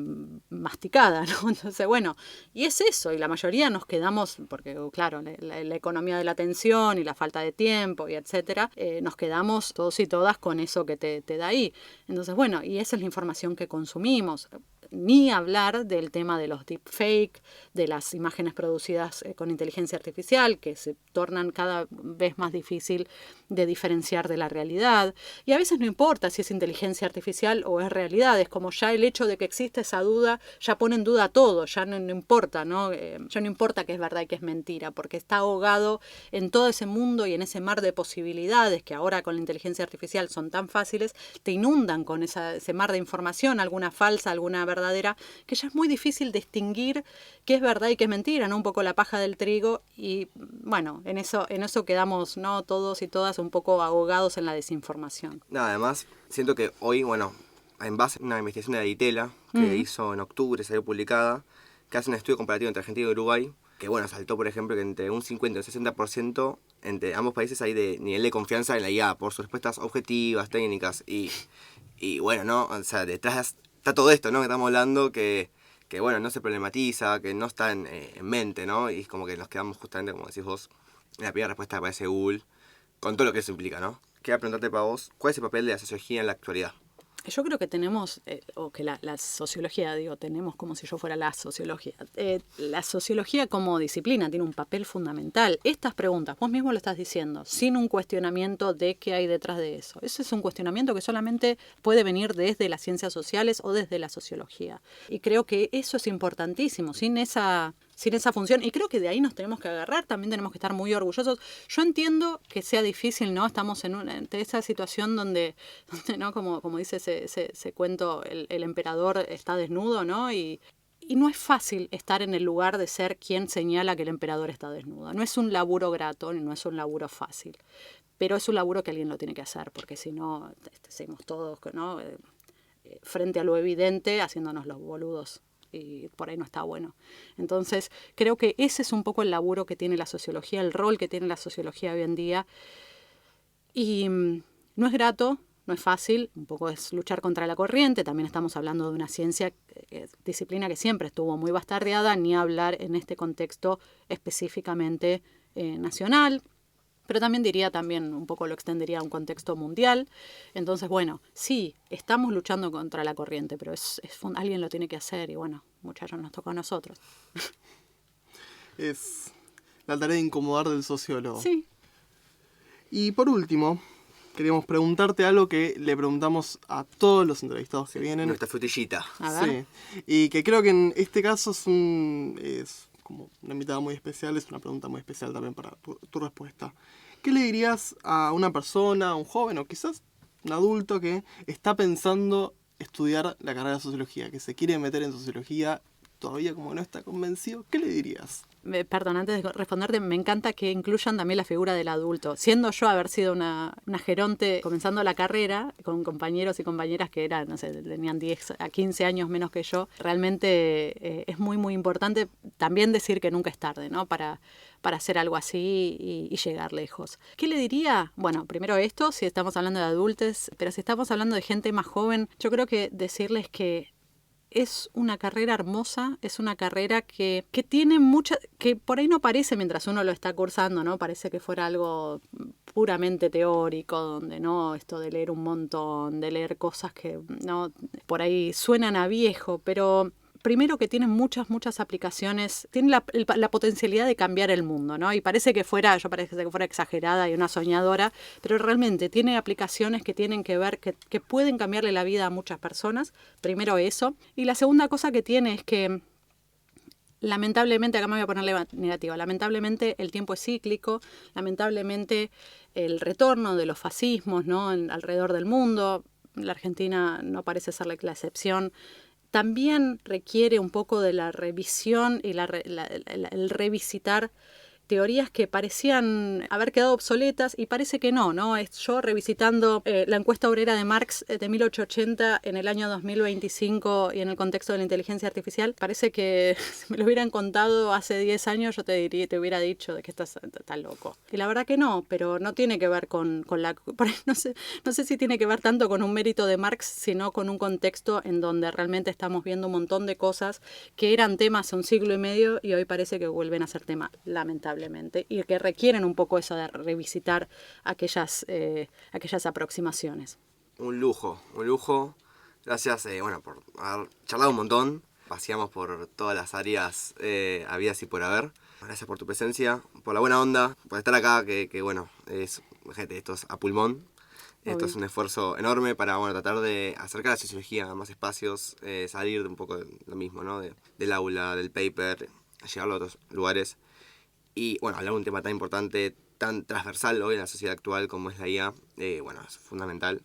masticada, ¿no? Entonces, bueno, y es eso, y la mayoría nos quedamos, porque claro, la economía de la atención y la falta de tiempo y etcétera, nos quedamos todos y todas con eso que te da ahí. Entonces, bueno, y esa es la información que consumimos. Ni hablar del tema de los deepfake, de las imágenes producidas con inteligencia artificial, que se tornan cada vez más difícil de diferenciar de la realidad. Y a veces no importa si es inteligencia artificial o es realidad, es como ya el hecho de que existe esa duda, ya pone en duda todo, ya no importa, ¿no? Ya no importa que es verdad y que es mentira, porque está ahogado en todo ese mundo y en ese mar de posibilidades que ahora con la inteligencia artificial son tan fáciles, te inundan con ese mar de información, alguna falsa, alguna verdadera, que ya es muy difícil distinguir qué es verdad y qué es mentira, ¿no? Un poco la paja del trigo y bueno, en eso quedamos, ¿no? Todos y todas un poco ahogados en la desinformación. Nada, además, siento que hoy, bueno, en base a una investigación de la Ditela que hizo en octubre, salió publicada, que hace un estudio comparativo entre Argentina y Uruguay, que bueno, saltó por ejemplo que entre un 50 y un 60% entre ambos países hay de nivel de confianza en la IA por sus respuestas objetivas, técnicas y bueno, ¿no? O sea, detrás está todo esto, ¿no? Que estamos hablando que bueno, no se problematiza, que no está en mente, ¿no? Y es como que nos quedamos justamente, como decís vos, en la primera respuesta que aparece Google, con todo lo que eso implica, ¿no? Quería preguntarte para vos, ¿cuál es el papel de la sociología en la actualidad? Yo creo que tenemos, o que la sociología, tenemos como si yo fuera la sociología. La sociología como disciplina tiene un papel fundamental. Estas preguntas, vos mismo lo estás diciendo, sin un cuestionamiento de qué hay detrás de eso. Ese es un cuestionamiento que solamente puede venir desde las ciencias sociales o desde la sociología. Y creo que eso es importantísimo, sin esa función, y creo que de ahí nos tenemos que agarrar, también tenemos que estar muy orgullosos. Yo entiendo que sea difícil, ¿no? Estamos en esa situación donde ¿no? Como dice ese cuento, el emperador está desnudo, ¿no? Y no es fácil estar en el lugar de ser quien señala que el emperador está desnudo. No es un laburo grato, no es un laburo fácil, pero es un laburo que alguien lo tiene que hacer, porque si no, seguimos todos, ¿no? Frente a lo evidente, haciéndonos los boludos. Y por ahí no está bueno. Entonces, creo que ese es un poco el laburo que tiene la sociología, el rol que tiene la sociología hoy en día. Y no es grato, no es fácil, un poco es luchar contra la corriente. También estamos hablando de una ciencia, disciplina que siempre estuvo muy bastardeada, ni hablar en este contexto específicamente nacional. Pero también diría, un poco lo extendería a un contexto mundial. Entonces, bueno, sí, estamos luchando contra la corriente, pero alguien lo tiene que hacer y bueno, muchachos, nos toca a nosotros. Es la tarea de incomodar del sociólogo. Sí. Y por último, queríamos preguntarte algo que le preguntamos a todos los entrevistados que vienen. Nuestra frutillita. A ver. Sí. Y que creo que en este caso es como una invitada muy especial, es una pregunta muy especial también para tu respuesta. ¿Qué le dirías a una persona, a un joven o quizás un adulto que está pensando estudiar la carrera de sociología, que se quiere meter en sociología, todavía como no está convencido? ¿Qué le dirías? Perdón, antes de responderte, me encanta que incluyan también la figura del adulto. Siendo yo haber sido una geronte comenzando la carrera, con compañeros y compañeras que eran, no sé, tenían 10 a 15 años menos que yo, realmente es muy, muy importante también decir que nunca es tarde, ¿no? Para hacer algo así y llegar lejos. ¿Qué le diría? Bueno, primero esto, si estamos hablando de adultos, pero si estamos hablando de gente más joven, yo creo que decirles que es una carrera hermosa, es una carrera que tiene que por ahí no parece mientras uno lo está cursando, ¿no? Parece que fuera algo puramente teórico, donde no, esto de leer un montón, de leer cosas que no por ahí suenan a viejo, pero primero que tiene muchas aplicaciones, tiene la potencialidad de cambiar el mundo, ¿no? Y parece que fuera exagerada y una soñadora, pero realmente tiene aplicaciones que tienen que ver, que pueden cambiarle la vida a muchas personas. Primero eso. Y la segunda cosa que tiene es que, lamentablemente, acá me voy a ponerle negativa, lamentablemente el tiempo es cíclico, lamentablemente el retorno de los fascismos, ¿no? Alrededor del mundo, la Argentina no parece ser la excepción, también requiere un poco de la revisión y el revisitar teorías que parecían haber quedado obsoletas y parece que no. Es yo revisitando la encuesta obrera de Marx de 1880 en el año 2025 y en el contexto de la inteligencia artificial, parece que si me lo hubieran contado hace 10 años yo te hubiera dicho de que estás loco. Y la verdad que no, pero no tiene que ver con la... No sé si tiene que ver tanto con un mérito de Marx, sino con un contexto en donde realmente estamos viendo un montón de cosas que eran temas hace un siglo y medio y hoy parece que vuelven a ser tema, lamentablemente, y que requieren un poco eso de revisitar aquellas aproximaciones. Un lujo. Gracias, por haber charlado un montón. Paseamos por todas las áreas habidas y por haber. Gracias por tu presencia, por la buena onda, por estar acá, que gente, esto es a pulmón. Esto es un esfuerzo enorme para tratar de acercar la sociología a más espacios, salir de un poco de lo mismo, ¿no? Del aula, del paper, llevarlo a otros lugares. Y hablar de un tema tan importante, tan transversal hoy en la sociedad actual como es la IA, es fundamental.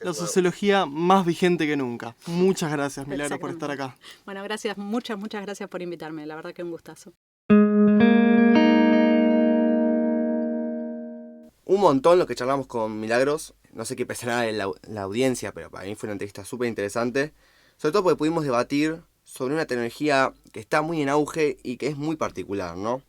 La sociología más vigente que nunca. Muchas gracias, Milagros, por estar acá. Bueno, gracias, muchas gracias por invitarme, la verdad que un gustazo. Un montón lo que charlamos con Milagros, no sé qué pensará la audiencia, pero para mí fue una entrevista súper interesante, sobre todo porque pudimos debatir sobre una tecnología que está muy en auge y que es muy particular, ¿no?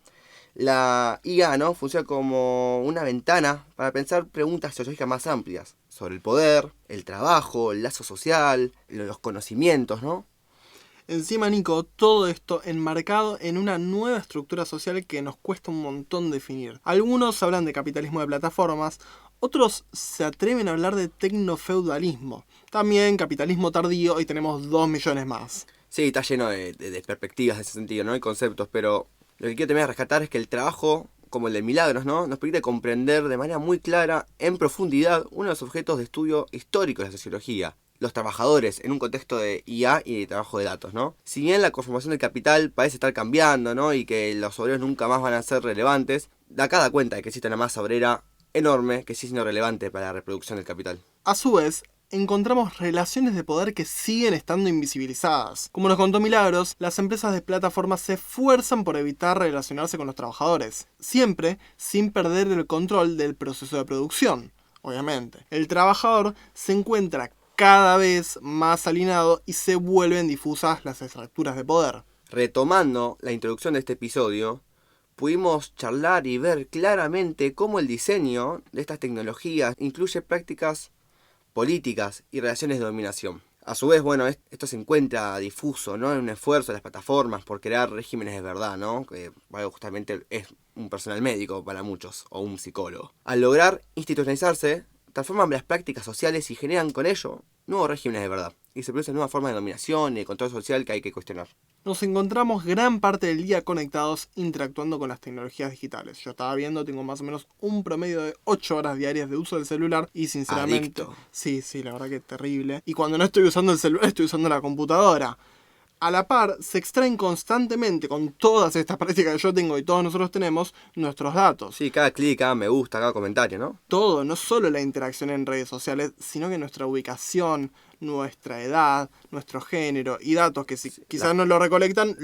La IA, ¿no? Funciona como una ventana para pensar preguntas sociológicas más amplias sobre el poder, el trabajo, el lazo social, los conocimientos, ¿no? Encima, Nico, todo esto enmarcado en una nueva estructura social que nos cuesta un montón definir. Algunos hablan de capitalismo de plataformas, Otros se atreven a hablar de tecnofeudalismo. También capitalismo tardío y tenemos 2 millones más. Sí, está lleno de perspectivas en ese sentido, ¿no? Y conceptos, pero lo que quiero también rescatar es que el trabajo, como el de Milagros, ¿no? Nos permite comprender de manera muy clara, en profundidad, uno de los objetos de estudio históricos de la sociología. Los trabajadores en un contexto de IA y de trabajo de datos, ¿no? Si bien la conformación del capital parece estar cambiando, ¿no? Y que los obreros nunca más van a ser relevantes, acá da cuenta de que existe una masa obrera enorme que sigue siendo relevante para la reproducción del capital. A su vez, encontramos relaciones de poder que siguen estando invisibilizadas. Como nos contó Milagros, las empresas de plataformas se esfuerzan por evitar relacionarse con los trabajadores, siempre sin perder el control del proceso de producción, obviamente. El trabajador se encuentra cada vez más alienado y se vuelven difusas las estructuras de poder. Retomando la introducción de este episodio, pudimos charlar y ver claramente cómo el diseño de estas tecnologías incluye prácticas políticas y relaciones de dominación. A su vez, bueno, esto se encuentra difuso, ¿no? En un esfuerzo de las plataformas por crear regímenes de verdad, ¿no? Que justamente es un personal médico para muchos, o un psicólogo. Al lograr institucionalizarse, transforman las prácticas sociales y generan con ello nuevos regímenes de verdad. Y se producen nuevas formas de dominación y de control social que hay que cuestionar. Nos encontramos gran parte del día conectados interactuando con las tecnologías digitales. Yo estaba viendo, tengo más o menos un promedio de 8 horas diarias de uso del celular y sinceramente... Adicto. Sí, la verdad que es terrible. Y cuando no estoy usando el celular, estoy usando la computadora. A la par, se extraen constantemente con todas estas prácticas que yo tengo y todos nosotros tenemos, nuestros datos. Sí, cada clic, cada me gusta, cada comentario, ¿no? Todo, no solo la interacción en redes sociales, sino que nuestra ubicación, nuestra edad, nuestro género y datos que si quizás no lo recolectan,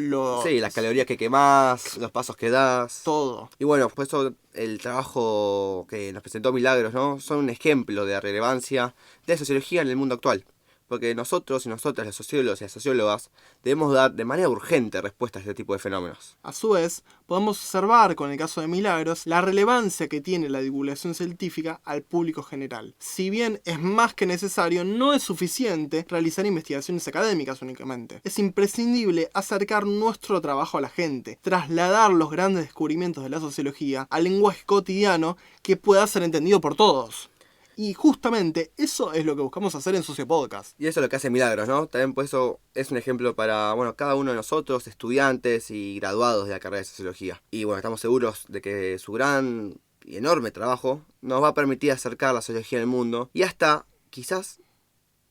Sí, las calorías que quemás, los pasos que das. Todo. Y bueno, por eso el trabajo que nos presentó Milagros, ¿no? Son un ejemplo de la relevancia de la sociología en el mundo actual. Porque nosotros y nosotras, los sociólogos y las sociólogas, debemos dar de manera urgente respuesta a este tipo de fenómenos. A su vez, podemos observar con el caso de Milagros la relevancia que tiene la divulgación científica al público general. Si bien es más que necesario, no es suficiente realizar investigaciones académicas únicamente. Es imprescindible acercar nuestro trabajo a la gente, trasladar los grandes descubrimientos de la sociología al lenguaje cotidiano que pueda ser entendido por todos. Y justamente eso es lo que buscamos hacer en Sociopodcast. Y eso es lo que hace Milagros, ¿no? También por eso es un ejemplo para, bueno, cada uno de nosotros, estudiantes y graduados de la carrera de Sociología. Y bueno, estamos seguros de que su gran y enorme trabajo nos va a permitir acercar la sociología al mundo y hasta, quizás,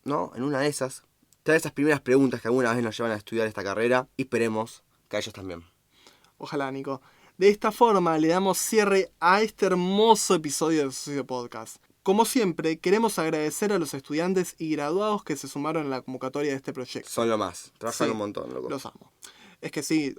¿no? En una de esas, traer esas primeras preguntas que alguna vez nos llevan a estudiar esta carrera y esperemos que a ellos también. Ojalá, Nico. De esta forma le damos cierre a este hermoso episodio de Sociopodcast. Como siempre, queremos agradecer a los estudiantes y graduados que se sumaron a la convocatoria de este proyecto. Son lo más, trabajan Sí, un montón, loco. Los amo. Es que sí,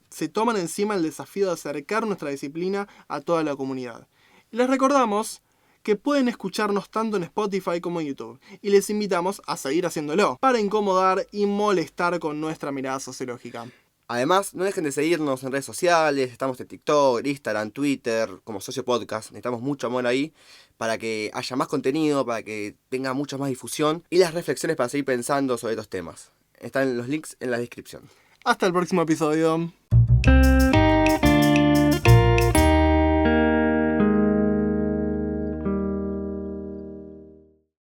se toman encima el desafío de acercar nuestra disciplina a toda la comunidad. Y les recordamos que pueden escucharnos tanto en Spotify como en YouTube. Y les invitamos a seguir haciéndolo, para incomodar y molestar con nuestra mirada sociológica. Además, no dejen de seguirnos en redes sociales, estamos en TikTok, Instagram, Twitter, como Sociopodcast. Necesitamos mucho amor ahí para que haya más contenido, para que tenga mucha más difusión y las reflexiones para seguir pensando sobre estos temas. Están los links en la descripción. Hasta el próximo episodio.